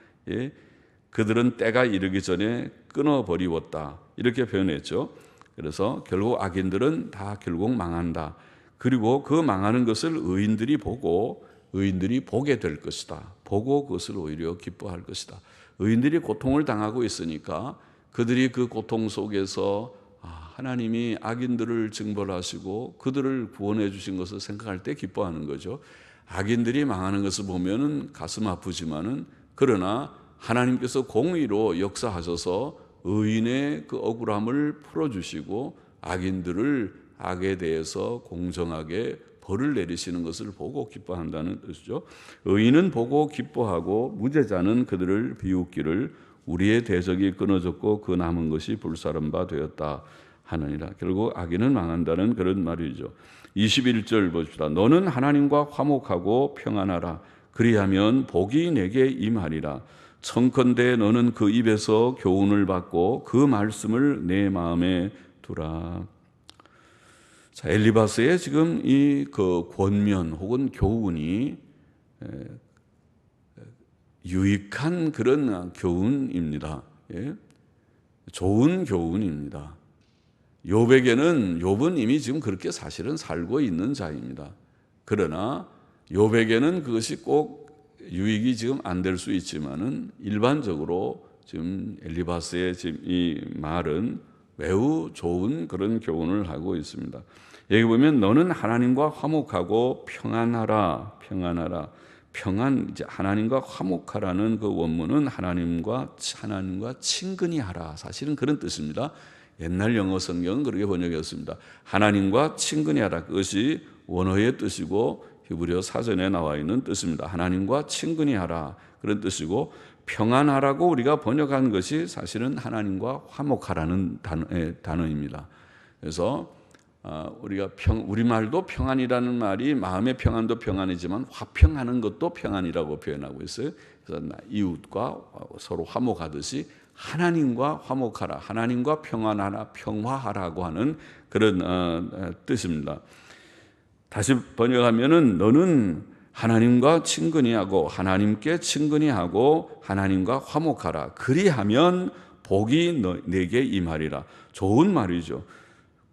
그들은 때가 이르기 전에 끊어버리웠다. 이렇게 표현했죠. 그래서 결국 악인들은 다 결국 망한다. 그리고 그 망하는 것을 의인들이 보고 의인들이 보게 될 것이다. 보고 그것을 오히려 기뻐할 것이다. 의인들이 고통을 당하고 있으니까 그들이 그 고통 속에서 하나님이 악인들을 징벌하시고 그들을 구원해 주신 것을 생각할 때 기뻐하는 거죠. 악인들이 망하는 것을 보면은 가슴 아프지만은 그러나 하나님께서 공의로 역사하셔서 의인의 그 억울함을 풀어주시고 악인들을 악에 대해서 공정하게 벌을 내리시는 것을 보고 기뻐한다는 뜻이죠. 의인은 보고 기뻐하고 무죄자는 그들을 비웃기를 우리의 대적이 끊어졌고 그 남은 것이 불사른 바 되었다 하느니라. 결국 악인은 망한다는 그런 말이죠. 21절 보십시다. 너는 하나님과 화목하고 평안하라. 그리하면 복이 내게 임하리라. 청컨대 너는 그 입에서 교훈을 받고 그 말씀을 내 마음에 두라. 자, 엘리바스의 지금 이 그 권면 혹은 교훈이 유익한 그런 교훈입니다. 좋은 교훈입니다. 욥에게는 이미 지금 그렇게 사실은 살고 있는 자입니다. 그러나 욥에게는 그것이 꼭 유익이 지금 안 될 수 있지만은 일반적으로 지금 엘리바스의 지금 이 말은 매우 좋은 그런 교훈을 하고 있습니다. 여기 보면 너는 하나님과 화목하고 평안하라. 평안, 이제 하나님과 화목하라는 그 원문은 하나님과 친근히 하라. 사실은 그런 뜻입니다. 옛날 영어 성경은 그렇게 번역했습니다. 하나님과 친근히 하라. 그것이 원어의 뜻이고 히브리어 사전에 나와 있는 뜻입니다. 하나님과 친근히 하라. 그런 뜻이고 평안하라고 우리가 번역한 것이 사실은 하나님과 화목하라는 단어입니다. 그래서 우리가 우리말도 평안이라는 말이 마음의 평안도 평안이지만 화평하는 것도 평안이라고 표현하고 있어요. 그래서 이웃과 서로 화목하듯이 하나님과 화목하라, 하나님과 평안하라, 평화하라고 하는 그런 뜻입니다. 다시 번역하면은 너는 하나님과 친근히 하고 하나님께 친근히 하고 하나님과 화목하라. 그리하면 복이 내게 임하리라. 좋은 말이죠.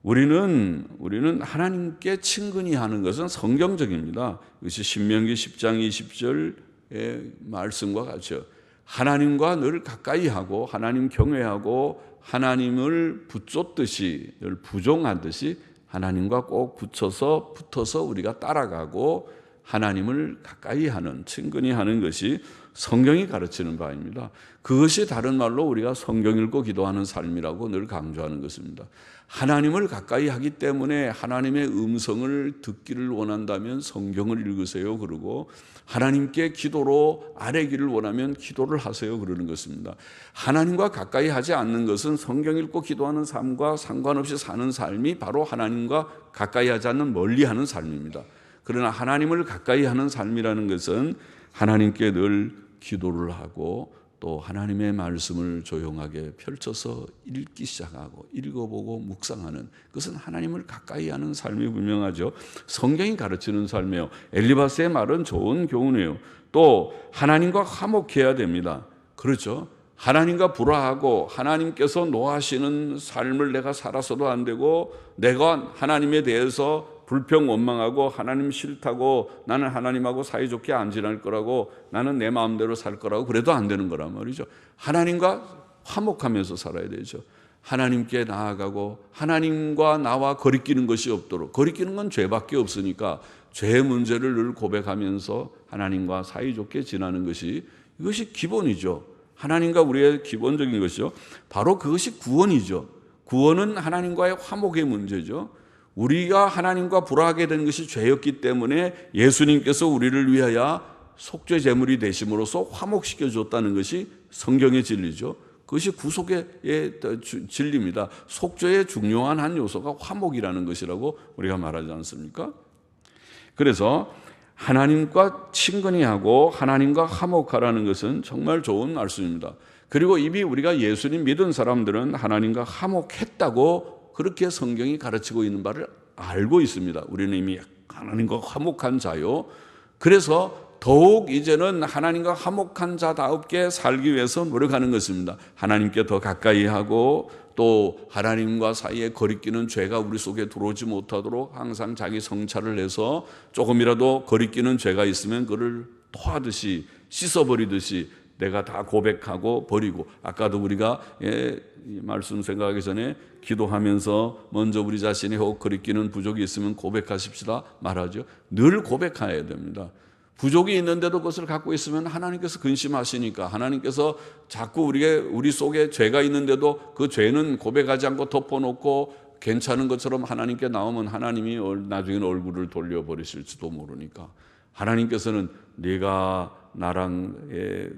우리는 하나님께 친근히 하는 것은 성경적입니다. 이것이 신명기 10장 20절의 말씀과 같죠. 하나님과 늘 가까이 하고 하나님 경외하고 하나님을 붙잡듯이 늘 부종하듯이 하나님과 꼭 붙어서 우리가 따라가고 하나님을 가까이 하는, 친근히 하는 것이 성경이 가르치는 바입니다. 그것이 다른 말로 우리가 성경 읽고 기도하는 삶이라고 늘 강조하는 것입니다. 하나님을 가까이 하기 때문에 하나님의 음성을 듣기를 원한다면 성경을 읽으세요 그러고, 하나님께 기도로 아뢰기를 원하면 기도를 하세요 그러는 것입니다. 하나님과 가까이 하지 않는 것은 성경 읽고 기도하는 삶과 상관없이 사는 삶이 바로 하나님과 가까이 하지 않는 멀리하는 삶입니다. 그러나 하나님을 가까이 하는 삶이라는 것은 하나님께 늘 기도를 하고 또 하나님의 말씀을 조용하게 펼쳐서 읽기 시작하고 읽어보고 묵상하는, 그것은 하나님을 가까이 하는 삶이 분명하죠. 성경이 가르치는 삶이에요. 엘리바스의 말은 좋은 교훈이에요. 또 하나님과 화목해야 됩니다. 그렇죠. 하나님과 불화하고 하나님께서 노하시는 삶을 내가 살아서도 안 되고, 내가 하나님에 대해서 불평 원망하고 하나님 싫다고 나는 하나님하고 사이좋게 안 지낼 거라고 나는 내 마음대로 살 거라고 그래도 안 되는 거란 말이죠. 하나님과 화목하면서 살아야 되죠. 하나님께 나아가고 하나님과 나와 거리끼는 것이 없도록, 거리끼는 건 죄밖에 없으니까 죄의 문제를 늘 고백하면서 하나님과 사이좋게 지내는 것이, 이것이 기본이죠. 하나님과 우리의 기본적인 것이죠. 바로 그것이 구원이죠. 구원은 하나님과의 화목의 문제죠. 우리가 하나님과 불화하게 된 것이 죄였기 때문에 예수님께서 우리를 위하여 속죄 제물이 되심으로써 화목시켜 줬다는 것이 성경의 진리죠. 그것이 구속의 진리입니다. 속죄의 중요한 한 요소가 화목이라는 것이라고 우리가 말하지 않습니까? 그래서 하나님과 친근히 하고 하나님과 화목하라는 것은 정말 좋은 말씀입니다. 그리고 이미 우리가 예수님 믿은 사람들은 하나님과 화목했다고 그렇게 성경이 가르치고 있는 바를 알고 있습니다. 우리는 이미 하나님과 화목한 자요. 그래서 더욱 이제는 하나님과 화목한 자다웁게 살기 위해서 노력하는 것입니다. 하나님께 더 가까이 하고 또 하나님과 사이에 거리끼는 죄가 우리 속에 들어오지 못하도록 항상 자기 성찰을 해서 조금이라도 거리끼는 죄가 있으면 그를 토하듯이 씻어버리듯이 내가 다 고백하고 버리고, 아까도 우리가 이 말씀 생각하기 전에 기도하면서 먼저 우리 자신이 혹 거리끼는 부족이 있으면 고백하십시다 말하죠. 늘 고백해야 됩니다. 부족이 있는데도 그것을 갖고 있으면 하나님께서 근심하시니까, 하나님께서 자꾸 우리 속에 죄가 있는데도 그 죄는 고백하지 않고 덮어놓고 괜찮은 것처럼 하나님께 나오면 하나님이 나중에 얼굴을 돌려버리실지도 모르니까, 하나님께서는 네가 나랑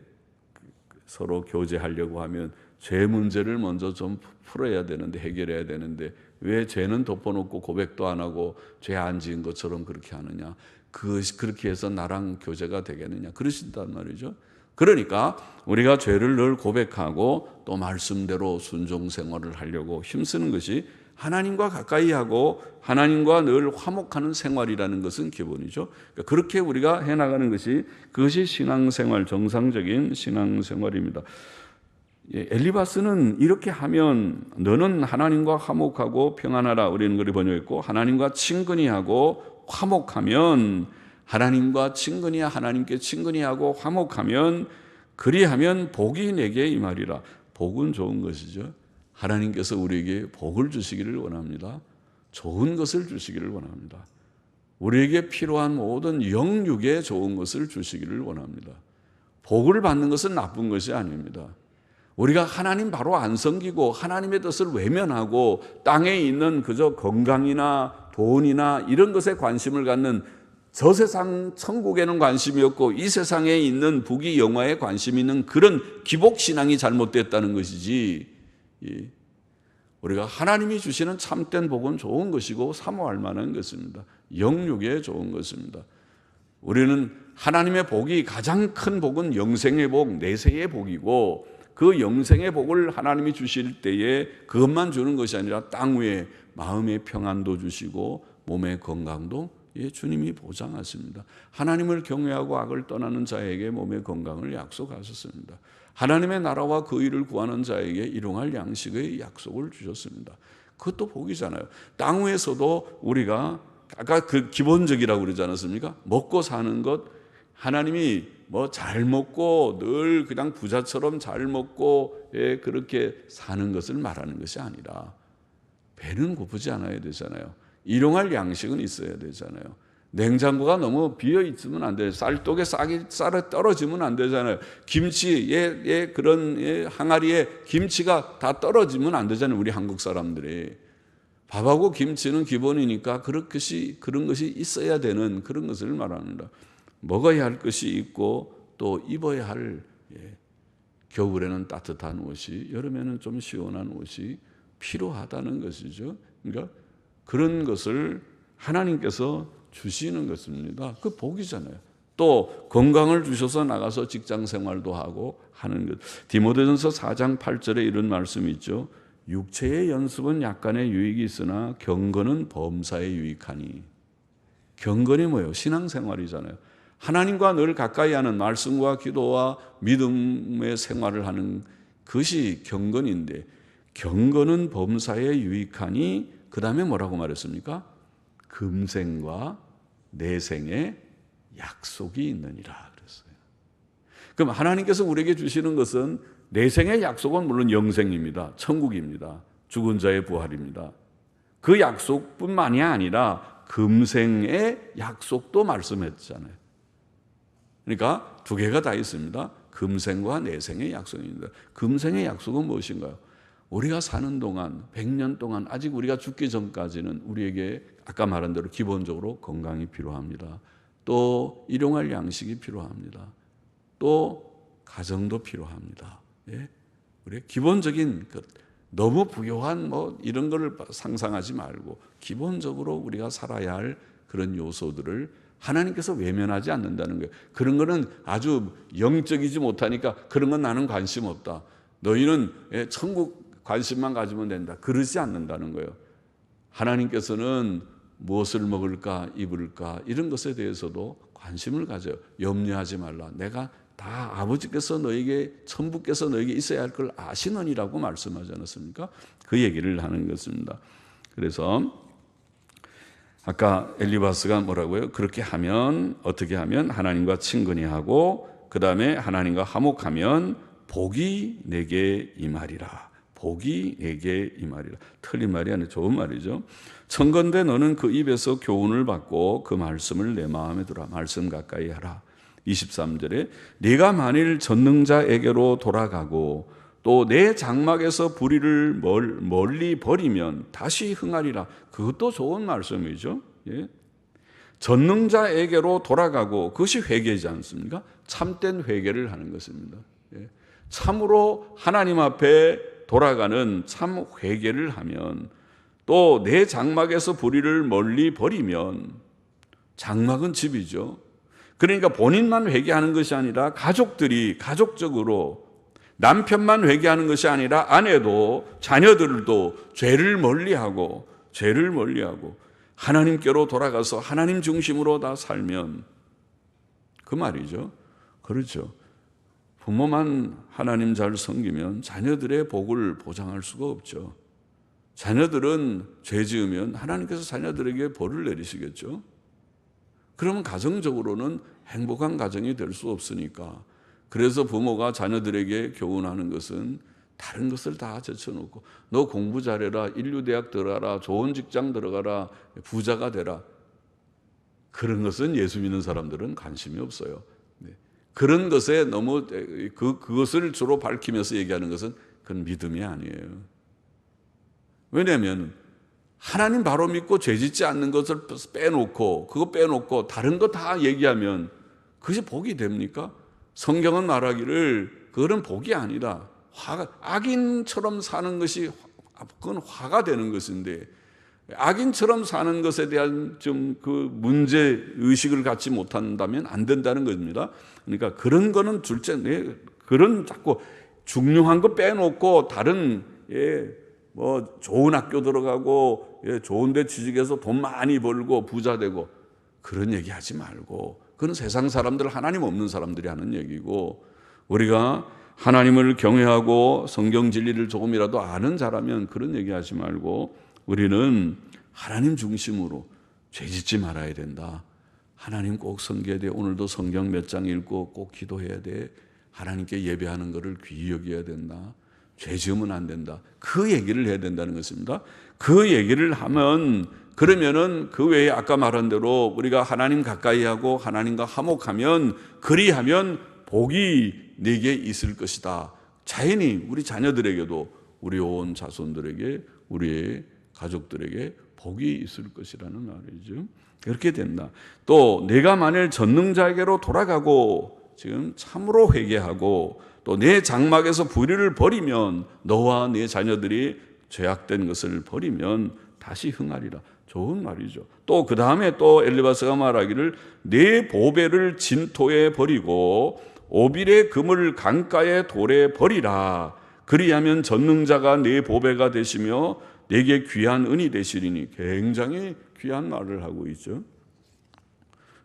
서로 교제하려고 하면 죄 문제를 먼저 좀 풀어야 되는데, 해결해야 되는데 왜 죄는 덮어놓고 고백도 안 하고 죄 안 지은 것처럼 그렇게 하느냐, 그렇게 해서 나랑 교제가 되겠느냐 그러신단 말이죠. 그러니까 우리가 죄를 늘 고백하고 또 말씀대로 순종 생활을 하려고 힘쓰는 것이 하나님과 가까이 하고 하나님과 늘 화목하는 생활이라는 것은 기본이죠. 그러니까 그렇게 우리가 해나가는 것이, 그것이 신앙생활, 정상적인 신앙생활입니다. 엘리바스는 이렇게 하면 너는 하나님과 화목하고 평안하라, 우리는 그리 번역했고, 하나님과 친근히 하고 화목하면, 하나님과 친근히 하나님께 친근히 하고 화목하면, 그리하면 복이 내게 임하리라. 복은 좋은 것이죠. 하나님께서 우리에게 복을 주시기를 원합니다. 좋은 것을 주시기를 원합니다. 우리에게 필요한 모든 영육에 좋은 것을 주시기를 원합니다. 복을 받는 것은 나쁜 것이 아닙니다. 우리가 하나님 바로 안 섬기고 하나님의 뜻을 외면하고 땅에 있는 그저 건강이나 돈이나 이런 것에 관심을 갖는, 저 세상 천국에는 관심이 없고 이 세상에 있는 부귀 영화에 관심이 있는 그런 기복신앙이 잘못됐다는 것이지, 우리가 하나님이 주시는 참된 복은 좋은 것이고 사모할 만한 것입니다. 영육에 좋은 것입니다. 우리는 하나님의 복이, 가장 큰 복은 영생의 복, 내세의 복이고, 그 영생의 복을 하나님이 주실 때에 그것만 주는 것이 아니라 땅 위에 마음의 평안도 주시고 몸의 건강도 주님이 보장하십니다. 하나님을 경외하고 악을 떠나는 자에게 몸의 건강을 약속하셨습니다. 하나님의 나라와 그 일을 구하는 자에게 일용할 양식의 약속을 주셨습니다. 그것도 복이잖아요. 땅 위에서도 우리가 아까 그 기본적이라고 그러지 않았습니까? 먹고 사는 것, 하나님이 뭐 잘 먹고 늘 그냥 부자처럼 잘 먹고 그렇게 사는 것을 말하는 것이 아니라 배는 고프지 않아야 되잖아요. 일용할 양식은 있어야 되잖아요. 냉장고가 너무 비어 있으면 안 돼요. 쌀독에 쌀에 떨어지면 안 되잖아요. 김치, 그런 항아리에 김치가 다 떨어지면 안 되잖아요. 우리 한국 사람들이. 밥하고 김치는 기본이니까 그런 것이 있어야 되는 그런 것을 말합니다. 먹어야 할 것이 있고 또 입어야 할, 겨울에는 따뜻한 옷이, 여름에는 좀 시원한 옷이 필요하다는 것이죠. 그러니까 그런 것을 하나님께서 주시는 것입니다. 그 복이잖아요. 또 건강을 주셔서 나가서 직장 생활도 하고 하는 것. 디모데전서 4장 8절에 이런 말씀이 있죠. 육체의 연습은 약간의 유익이 있으나 경건은 범사에 유익하니. 경건이 뭐예요? 신앙생활이잖아요. 하나님과 늘 가까이 하는 말씀과 기도와 믿음의 생활을 하는 것이 경건인데, 경건은 범사에 유익하니 그 다음에 뭐라고 말했습니까? 금생과 내생의 약속이 있느니라 그랬어요. 그럼 하나님께서 우리에게 주시는 것은, 내생의 약속은 물론 영생입니다. 천국입니다. 죽은 자의 부활입니다. 그 약속뿐만이 아니라 금생의 약속도 말씀했잖아요. 그러니까 두 개가 다 있습니다. 금생과 내생의 약속입니다. 금생의 약속은 무엇인가요? 우리가 사는 동안, 100년 동안, 아직 우리가 죽기 전까지는 우리에게 아까 말한 대로 기본적으로 건강이 필요합니다. 또 일용할 양식이 필요합니다. 또 가정도 필요합니다. 우리 기본적인 것, 너무 부요한 이런 걸 상상하지 말고 기본적으로 우리가 살아야 할 그런 요소들을 하나님께서 외면하지 않는다는 거예요. 그런 거는 아주 영적이지 못하니까 그런 건 나는 관심 없다. 너희는 천국 관심만 가지면 된다. 그러지 않는다는 거예요. 하나님께서는 무엇을 먹을까, 입을까 이런 것에 대해서도 관심을 가져요. 염려하지 말라. 내가 다 아버지께서 너에게, 천부께서 너에게 있어야 할 걸 아시느니라고 말씀하지 않았습니까? 그 얘기를 하는 것입니다. 그래서 아까 엘리바스가 뭐라고요? 그렇게 하면, 어떻게 하면 하나님과 친근히 하고 그 다음에 하나님과 화목하면 복이 내게 임하리라. 복이 내게 임하리라. 틀린 말이 아니라 좋은 말이죠. 청건대 너는 그 입에서 교훈을 받고 그 말씀을 내 마음에 두라. 말씀 가까이 하라. 23절에 네가 만일 전능자에게로 돌아가고 또 내 장막에서 불의를 멀리 버리면 다시 흥하리라. 그것도 좋은 말씀이죠. 전능자에게로 돌아가고, 그것이 회개이지 않습니까? 참된 회개를 하는 것입니다. 참으로 하나님 앞에 돌아가는 참 회개를 하면, 또 내 장막에서 불의를 멀리 버리면, 장막은 집이죠. 그러니까 본인만 회개하는 것이 아니라 가족들이 가족적으로, 남편만 회개하는 것이 아니라 아내도 자녀들도 죄를 멀리하고 하나님께로 돌아가서 하나님 중심으로 다 살면, 그 말이죠. 그렇죠. 부모만 하나님 잘 섬기면 자녀들의 복을 보장할 수가 없죠. 자녀들은 죄 지으면 하나님께서 자녀들에게 벌을 내리시겠죠. 그러면 가정적으로는 행복한 가정이 될 수 없으니까, 그래서 부모가 자녀들에게 교훈하는 것은 다른 것을 다 제쳐놓고, 너 공부 잘해라, 인류대학 들어가라, 좋은 직장 들어가라, 부자가 되라. 그런 것은 예수 믿는 사람들은 관심이 없어요. 그런 것에 너무 그것을 주로 밝히면서 얘기하는 것은 그건 믿음이 아니에요. 왜냐하면 하나님 바로 믿고 죄 짓지 않는 것을 빼놓고 다른 거 다 얘기하면 그것이 복이 됩니까? 성경은 말하기를 그건 복이 아니라 악인처럼 사는 것이, 그건 화가 되는 것인데, 악인처럼 사는 것에 대한 좀 그 문제 의식을 갖지 못한다면 안 된다는 겁니다. 그러니까 그런 거는 그런 자꾸 중요한 거 빼놓고 다른 좋은 학교 들어가고 좋은 데 취직해서 돈 많이 벌고 부자 되고 그런 얘기 하지 말고, 그건 세상 사람들, 하나님 없는 사람들이 하는 얘기고, 우리가 하나님을 경외하고 성경 진리를 조금이라도 아는 자라면 그런 얘기 하지 말고 우리는 하나님 중심으로 죄짓지 말아야 된다. 하나님 꼭 섬겨야 돼. 오늘도 성경 몇 장 읽고 꼭 기도해야 돼. 하나님께 예배하는 것을 귀히 여겨야 된다. 죄 지으면 안 된다. 그 얘기를 해야 된다는 것입니다. 그 얘기를 하면 그러면은 그 외에 아까 말한 대로 우리가 하나님 가까이 하고 하나님과 화목하면 그리하면 복이 내게 있을 것이다. 자연히 우리 자녀들에게도 우리 온 자손들에게 우리의 가족들에게 복이 있을 것이라는 말이죠. 그렇게 된다. 또 내가 만일 전능자에게로 돌아가고 지금 참으로 회개하고 또 내 장막에서 불의를 버리면 너와 네 자녀들이 죄악된 것을 버리면 다시 흥하리라. 좋은 말이죠. 또 그 다음에 또 엘리바스가 말하기를 내 보배를 진토에 버리고 오빌의 금을 강가의 돌에 버리라. 그리하면 전능자가 내 보배가 되시며 내게 귀한 은이 되시리니. 굉장히 귀한 말을 하고 있죠.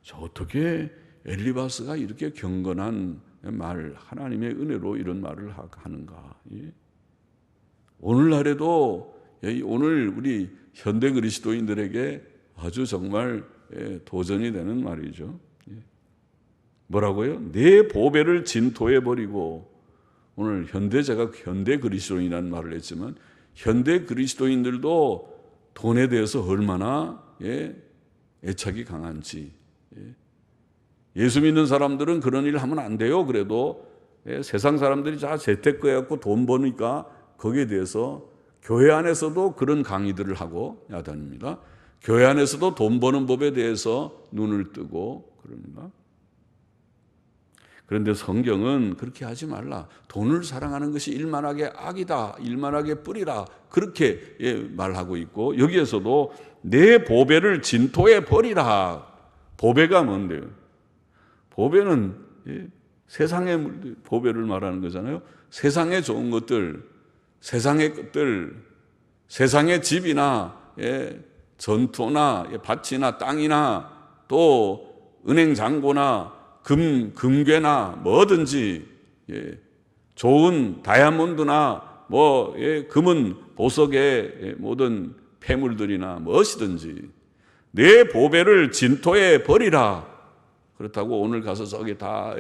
자, 어떻게 엘리바스가 이렇게 경건한 말, 하나님의 은혜로 이런 말을 하는가? 오늘날에도 오늘 우리 현대 그리스도인들에게 아주 정말 도전이 되는 말이죠. 뭐라고요? 내 보배를 진토에 버리고, 오늘 제가 현대 그리스도인이라는 말을 했지만 현대 그리스도인들도 돈에 대해서 얼마나 애착이 강한지. 예수 믿는 사람들은 그런 일을 하면 안 돼요. 그래도 세상 사람들이 다 재테크해갖고 돈 버니까 거기에 대해서 교회 안에서도 그런 강의들을 하고 야단입니다. 교회 안에서도 돈 버는 법에 대해서 눈을 뜨고 그럽니다. 그런데 성경은 그렇게 하지 말라. 돈을 사랑하는 것이 일만하게 악이다. 일만하게 뿌리라. 그렇게 말하고 있고, 여기에서도 내 보배를 진토에 버리라. 보배가 뭔데요? 보배는 세상의 보배를 말하는 거잖아요. 세상에 좋은 것들, 세상의 것들, 세상의 집이나 전투나 밭이나 땅이나 또 은행 잔고나 금괴나 뭐든지, 좋은 다이아몬드나 금은 보석의 모든 폐물들이나 무엇이든지 내 보배를 진토에 버리라. 그렇다고 오늘 가서 저기 다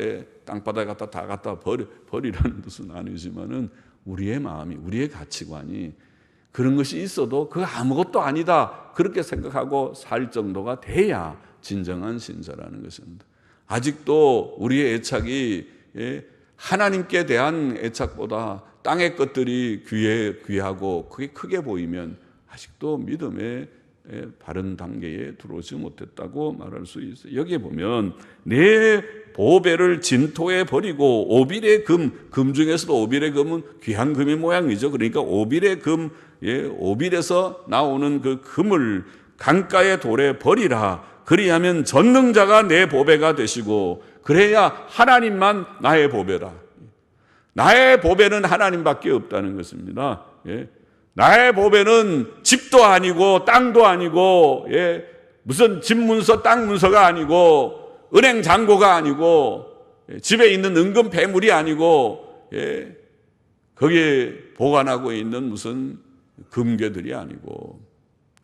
땅바닥에 다 갖다 버리라는 뜻은 아니지만은 우리의 마음이, 우리의 가치관이 그런 것이 있어도 그거 아무것도 아니다 그렇게 생각하고 살 정도가 돼야 진정한 신자라는 것입니다. 아직도 우리의 애착이 하나님께 대한 애착보다 땅의 것들이 귀하고 그게 크게 보이면 아직도 믿음의 바른 단계에 들어오지 못했다고 말할 수 있어요. 여기에 보면 내 보배를 진토에 버리고 오빌의 금 중에서도 오빌의 금은 귀한 금의 모양이죠. 그러니까 오빌의 금, 오빌에서 나오는 그 금을 강가의 돌에 버리라. 그리하면 전능자가 내 보배가 되시고, 그래야 하나님만 나의 보배라. 나의 보배는 하나님밖에 없다는 것입니다. 나의 보배는 집도 아니고 땅도 아니고 무슨 집 문서 땅 문서가 아니고 은행 잔고가 아니고 집에 있는 은금 폐물이 아니고 거기에 보관하고 있는 무슨 금괴들이 아니고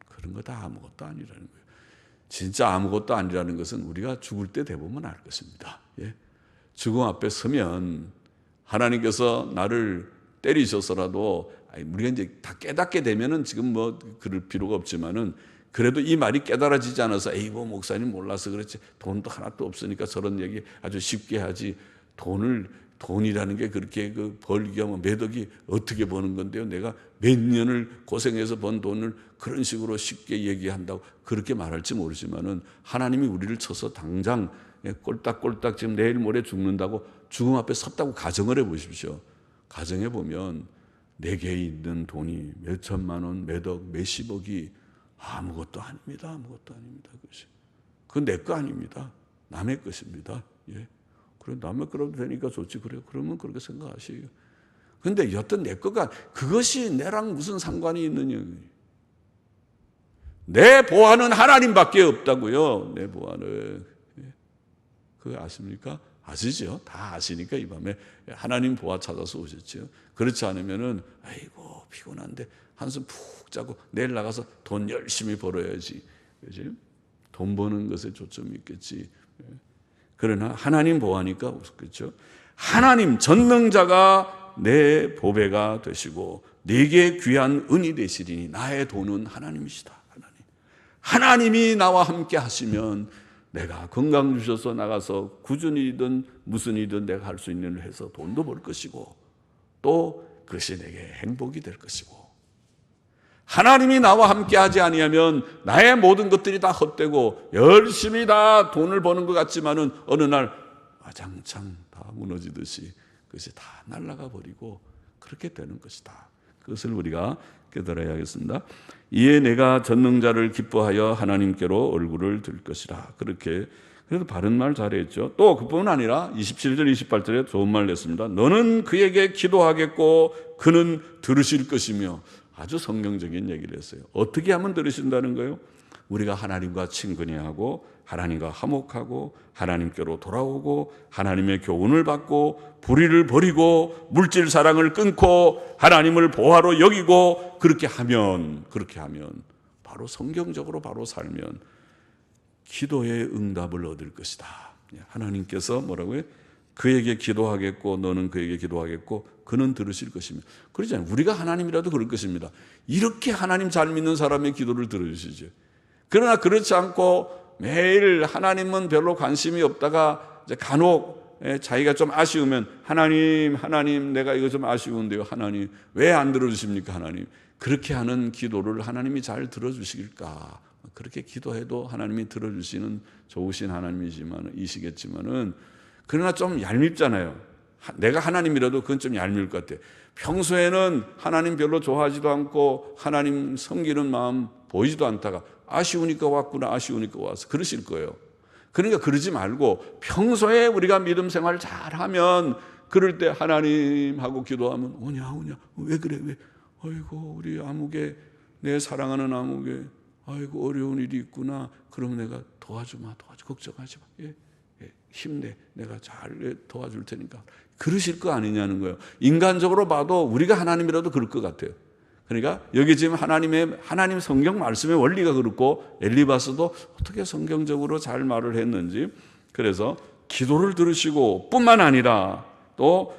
그런 거 다 아무것도 아니라는 거예요. 진짜 아무것도 아니라는 것은 우리가 죽을 때 돼보면 알 것입니다. 죽음 앞에 서면 하나님께서 나를 때리셔서라도, 우리가 이제 다 깨닫게 되면은 지금 그럴 필요가 없지만은 그래도 이 말이 깨달아지지 않아서 목사님 몰라서 그렇지, 돈도 하나도 없으니까 저런 얘기 아주 쉽게 하지, 돈이라는 게 그렇게 벌기가 몇 억이 어떻게 버는 건데요, 내가 몇 년을 고생해서 번 돈을 그런 식으로 쉽게 얘기한다고 그렇게 말할지 모르지만은 하나님이 우리를 쳐서 당장 꼴딱꼴딱 지금 내일 모레 죽는다고 죽음 앞에 섰다고 가정을 해보십시오. 가정해 보면 내게 있는 돈이 몇 천만 원, 몇 억, 몇십억이 아무것도 아닙니다. 아무것도 아닙니다. 그건 내 거 아닙니다. 남의 것입니다. 그래, 남의 거라도 되니까 좋지. 그래, 그러면 그렇게 생각하시고. 그런데 여튼 내 거가, 그것이 내랑 무슨 상관이 있느냐. 내 보화는 하나님밖에 없다고요. 내 보화는. 그거 아십니까? 아시죠? 다 아시니까 이 밤에 하나님 보아 찾아서 오셨죠. 그렇지 않으면은 아이고 피곤한데 한숨 푹 자고 내일 나가서 돈 열심히 벌어야지. 그렇지? 돈 버는 것에 초점이 있겠지. 그러나 하나님 보아하니까 없겠죠. 하나님 전능자가 내 보배가 되시고 내게 귀한 은이 되시리니 나의 돈은 하나님이시다. 하나님이 나와 함께 하시면 내가 건강 주셔서 나가서 구준이든 무슨 일이든 내가 할 수 있는 일을 해서 돈도 벌 것이고 또 그것이 내게 행복이 될 것이고, 하나님이 나와 함께 하지 아니하면 나의 모든 것들이 다 헛되고 열심히 다 돈을 버는 것 같지만은 어느 날 와장창 다 무너지듯이 그것이 다 날아가 버리고 그렇게 되는 것이다. 그것을 우리가 깨달아야 하겠습니다. 이에 내가 전능자를 기뻐하여 하나님께로 얼굴을 들 것이라. 그렇게 그래도 바른 말 잘했죠. 또 그뿐 아니라 27절 28절에 좋은 말 냈습니다. 너는 그에게 기도하겠고 그는 들으실 것이며, 아주 성경적인 얘기를 했어요. 어떻게 하면 들으신다는 거예요? 우리가 하나님과 친근해하고 하나님과 화목하고 하나님께로 돌아오고 하나님의 교훈을 받고 불의를 버리고 물질 사랑을 끊고 하나님을 보화로 여기고 그렇게 하면 바로 성경적으로 바로 살면 기도의 응답을 얻을 것이다. 하나님께서 뭐라고요? 그에게 기도하겠고 너는 그에게 기도하겠고 그는 들으실 것이며. 그러잖아요. 우리가 하나님이라도 그럴 것입니다. 이렇게 하나님 잘 믿는 사람의 기도를 들어주시죠. 그러나 그렇지 않고 매일 하나님은 별로 관심이 없다가 이제 간혹 자기가 좀 아쉬우면 하나님 내가 이거 좀 아쉬운데요. 하나님 왜 안 들어주십니까? 하나님. 그렇게 하는 기도를 하나님이 잘 들어주실까? 그렇게 기도해도 하나님이 들어주시는 좋으신 하나님이시겠지만은 그러나 좀 얄밉잖아요. 내가 하나님이라도 그건 좀 얄미울 것 같아요. 평소에는 하나님 별로 좋아하지도 않고 하나님 섬기는 마음 보이지도 않다가 아쉬우니까 왔구나, 아쉬우니까 와서 그러실 거예요. 그러니까 그러지 말고 평소에 우리가 믿음 생활 잘하면 그럴 때 하나님하고 기도하면 오냐 왜 그래 왜 아이고 우리 아무개 내 사랑하는 아무개 아이고 어려운 일이 있구나. 그러면 내가 도와줘 걱정하지 마. 예, 힘내. 내가 잘 도와줄 테니까. 그러실 거 아니냐는 거예요. 인간적으로 봐도 우리가 하나님이라도 그럴 것 같아요. 그러니까 여기 지금 하나님 성경 말씀의 원리가 그렇고 엘리바스도 어떻게 성경적으로 잘 말을 했는지, 그래서 기도를 들으시고 뿐만 아니라 또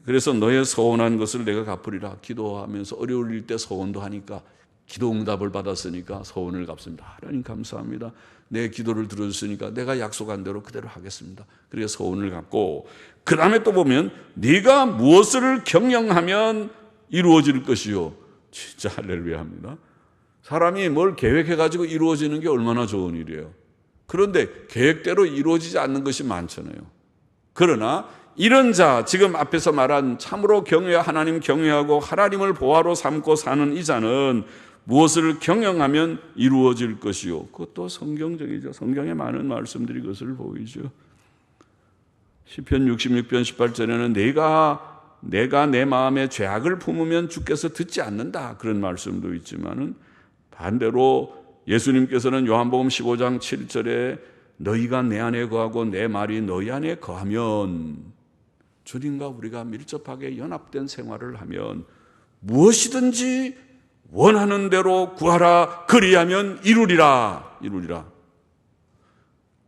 그래서 너의 서원한 것을 내가 갚으리라. 기도하면서 어려울 일 때 서원도 하니까 기도 응답을 받았으니까 서원을 갚습니다. 하나님 감사합니다. 내 기도를 들어주시니까 내가 약속한 대로 그대로 하겠습니다. 그래서 서원을 갚고, 그 다음에 또 보면 네가 무엇을 경영하면 이루어질 것이요. 진짜 할렐루야 합니다. 사람이 뭘 계획해가지고 이루어지는 게 얼마나 좋은 일이에요. 그런데 계획대로 이루어지지 않는 것이 많잖아요. 그러나 이런 자, 지금 앞에서 말한 참으로 하나님 경외하고 하나님을 보화로 삼고 사는 이 자는 무엇을 경영하면 이루어질 것이요. 그것도 성경적이죠. 성경에 많은 말씀들이 그것을 보이죠. 시편 66편 18절에는 내가 내 마음에 죄악을 품으면 주께서 듣지 않는다. 그런 말씀도 있지만은 반대로 예수님께서는 요한복음 15장 7절에 너희가 내 안에 거하고 내 말이 너희 안에 거하면, 주님과 우리가 밀접하게 연합된 생활을 하면 무엇이든지 원하는 대로 구하라. 그리하면 이루리라.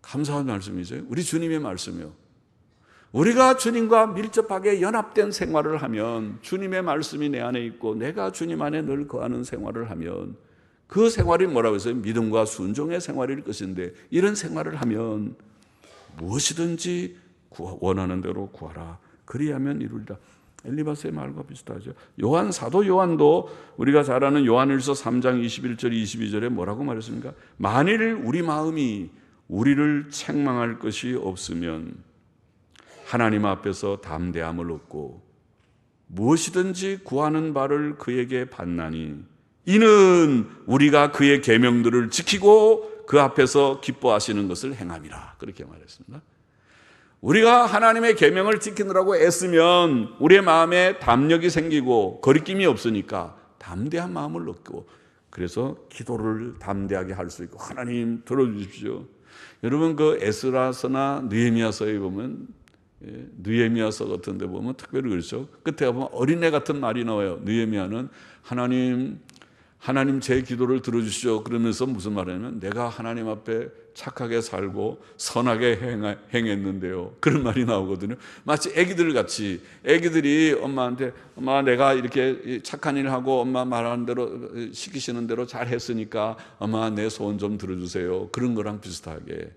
감사한 말씀이죠. 우리 주님의 말씀이요. 우리가 주님과 밀접하게 연합된 생활을 하면, 주님의 말씀이 내 안에 있고 내가 주님 안에 늘 거하는 생활을 하면, 그 생활이 뭐라고 했어요? 믿음과 순종의 생활일 것인데, 이런 생활을 하면 무엇이든지 원하는 대로 구하라. 그리하면 이루리라. 엘리바스의 말과 비슷하죠. 사도 요한도 우리가 잘 아는 요한일서 3장 21절 22절에 뭐라고 말했습니까? 만일 우리 마음이 우리를 책망할 것이 없으면 하나님 앞에서 담대함을 얻고 무엇이든지 구하는 바를 그에게 받나니 이는 우리가 그의 계명들을 지키고 그 앞에서 기뻐하시는 것을 행함이라. 그렇게 말했습니다. 우리가 하나님의 계명을 지키느라고 애쓰면 우리의 마음에 담력이 생기고 거리낌이 없으니까 담대한 마음을 얻고, 그래서 기도를 담대하게 할 수 있고, 하나님 들어주십시오. 여러분 그 에스라서나 느헤미야서에 보면 느헤미야서 같은 데 보면 특별히 그렇죠. 끝에 보면 어린애 같은 말이 나와요. 느헤미야는 하나님 제 기도를 들어주시오. 그러면서 무슨 말이냐면 내가 하나님 앞에 착하게 살고 선하게 행했는데요. 그런 말이 나오거든요. 마치 애기들 같이 애기들이 엄마한테 엄마 내가 이렇게 착한 일 하고 엄마 말하는 대로 시키시는 대로 잘 했으니까 엄마 내 소원 좀 들어주세요. 그런 거랑 비슷하게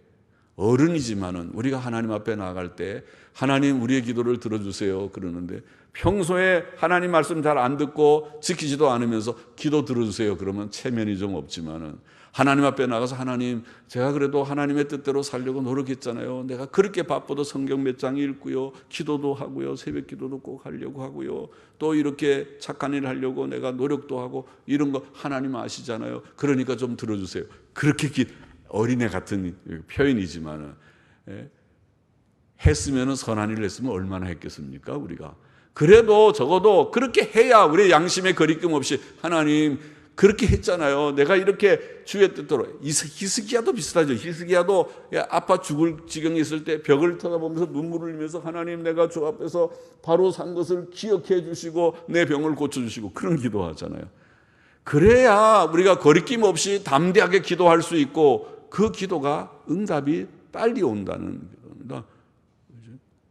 어른이지만은 우리가 하나님 앞에 나아갈 때 하나님 우리의 기도를 들어주세요 그러는데 평소에 하나님 말씀 잘 안 듣고 지키지도 않으면서 기도 들어주세요 그러면 체면이 좀 없지만은 하나님 앞에 나가서 하나님 제가 그래도 하나님의 뜻대로 살려고 노력했잖아요. 내가 그렇게 바빠도 성경 몇 장 읽고요. 기도도 하고요. 새벽 기도도 꼭 하려고 하고요. 또 이렇게 착한 일 하려고 내가 노력도 하고 이런 거 하나님 아시잖아요. 그러니까 좀 들어주세요. 그렇게 어린애 같은 표현이지만은 했으면 선한 일을 했으면 얼마나 했겠습니까 우리가. 그래도 적어도 그렇게 해야 우리의 양심에 거리낌 없이 하나님 그렇게 했잖아요. 내가 이렇게 주의 뜻대로. 히스기야도 비슷하죠. 히스기야도 아파 죽을 지경에 있을 때 벽을 쳐다보면서 눈물을 흘리면서 하나님 내가 주 앞에서 바로 산 것을 기억해 주시고 내 병을 고쳐주시고 그런 기도하잖아요. 그래야 우리가 거리낌 없이 담대하게 기도할 수 있고 그 기도가 응답이 빨리 온다는 겁니다.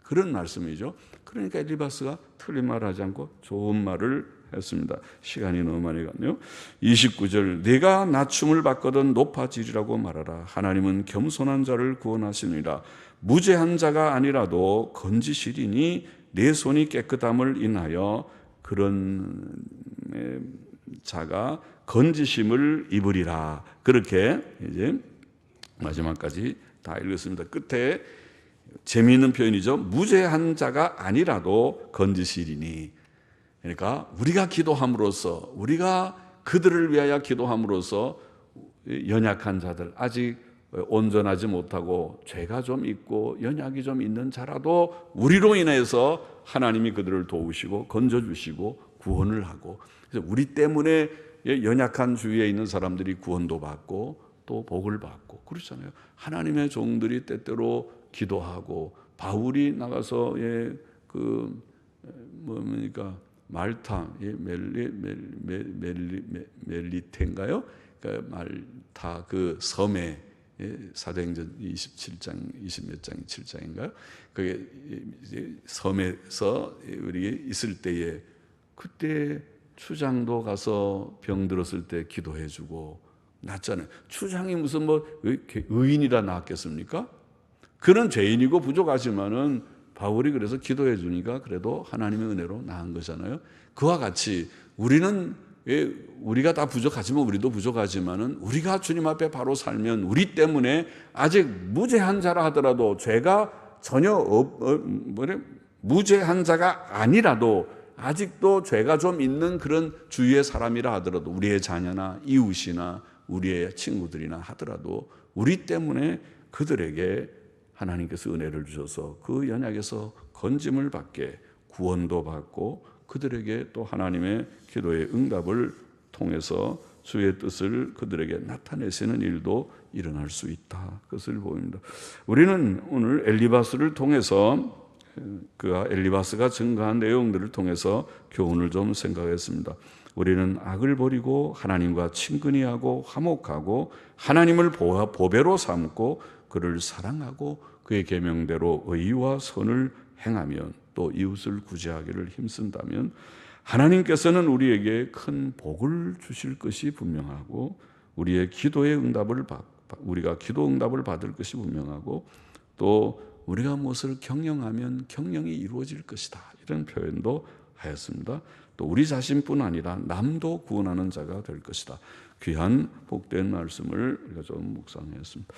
그런 말씀이죠. 그러니까 엘리바스가 틀린 말을 하지 않고 좋은 말을 했습니다. 시간이 너무 많이 갔네요. 29절 내가 낮춤을 받거든 높아지리라고 말하라. 하나님은 겸손한 자를 구원하시느니라. 무죄한 자가 아니라도 건지시리니 내 손이 깨끗함을 인하여 그런 자가 건지심을 입으리라. 그렇게 이제 마지막까지 다 읽었습니다. 끝에 재미있는 표현이죠. 무죄한 자가 아니라도 건지시리니. 그러니까 우리가 기도함으로써 우리가 그들을 위하여 기도함으로써 연약한 자들 아직 온전하지 못하고 죄가 좀 있고 연약이 좀 있는 자라도 우리로 인해서 하나님이 그들을 도우시고 건져주시고 구원을 하고 그래서 우리 때문에 연약한 주위에 있는 사람들이 구원도 받고 또 복을 받고 그렇잖아요. 하나님의 종들이 때때로 기도하고 바울이 나가서 뭡니까 말타 멜리테인가요? 그러니까 말타 그 섬에 사도행전 27장 20몇 장 7장인가요? 그게 섬에서 우리 있을 때에 그때 추장도 가서 병 들었을 때 기도해주고 낫잖아요. 추장이 무슨 의인이라 나았겠습니까? 그는 죄인이고 부족하지만은 바울이 그래서 기도해 주니까 그래도 하나님의 은혜로 나은 거잖아요. 그와 같이 우리가 다 부족하지만 우리도 부족하지만은 우리가 주님 앞에 바로 살면 우리 때문에 아직 무죄한 자라 하더라도 죄가 전혀 무죄한 자가 아니라도 아직도 죄가 좀 있는 그런 주위의 사람이라 하더라도 우리의 자녀나 이웃이나 우리의 친구들이나 하더라도 우리 때문에 그들에게 하나님께서 은혜를 주셔서 그 연약에서 건짐을 받게 구원도 받고 그들에게 또 하나님의 기도의 응답을 통해서 주의 뜻을 그들에게 나타내시는 일도 일어날 수 있다. 그것을 보입니다. 우리는 오늘 엘리바스를 통해서 엘리바스가 증거한 내용들을 통해서 교훈을 좀 생각했습니다. 우리는 악을 버리고 하나님과 친근히 하고 화목하고 하나님을 보배로 삼고 그를 사랑하고 그의 계명대로 의와 선을 행하면 또 이웃을 구제하기를 힘쓴다면 하나님께서는 우리에게 큰 복을 주실 것이 분명하고 우리의 기도의 응답을 우리가 기도 응답을 받을 것이 분명하고 또 우리가 무엇을 경영하면 경영이 이루어질 것이다. 이런 표현도 하였습니다. 또 우리 자신뿐 아니라 남도 구원하는 자가 될 것이다. 귀한 복된 말씀을 우리가 좀 묵상했습니다.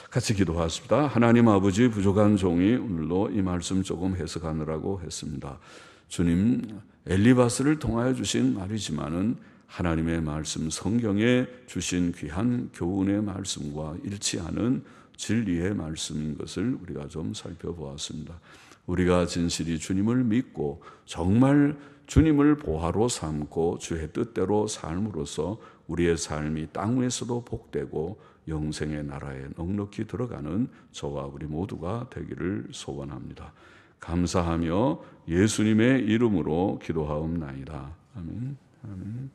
같이 기도하십니다. 하나님 아버지 부족한 종이 오늘도 이 말씀 조금 해석하느라고 했습니다. 주님 엘리바스를 통하여 주신 말이지만은 하나님의 말씀 성경에 주신 귀한 교훈의 말씀과 일치하는 진리의 말씀인 것을 우리가 좀 살펴보았습니다. 우리가 진실이 주님을 믿고 정말 주님을 보화로 삼고 주의 뜻대로 삶으로써 우리의 삶이 땅 위에서도 복되고 영생의 나라에 넉넉히 들어가는 저와 우리 모두가 되기를 소원합니다. 감사하며 예수님의 이름으로 기도하옵나이다. 아멘. 아멘.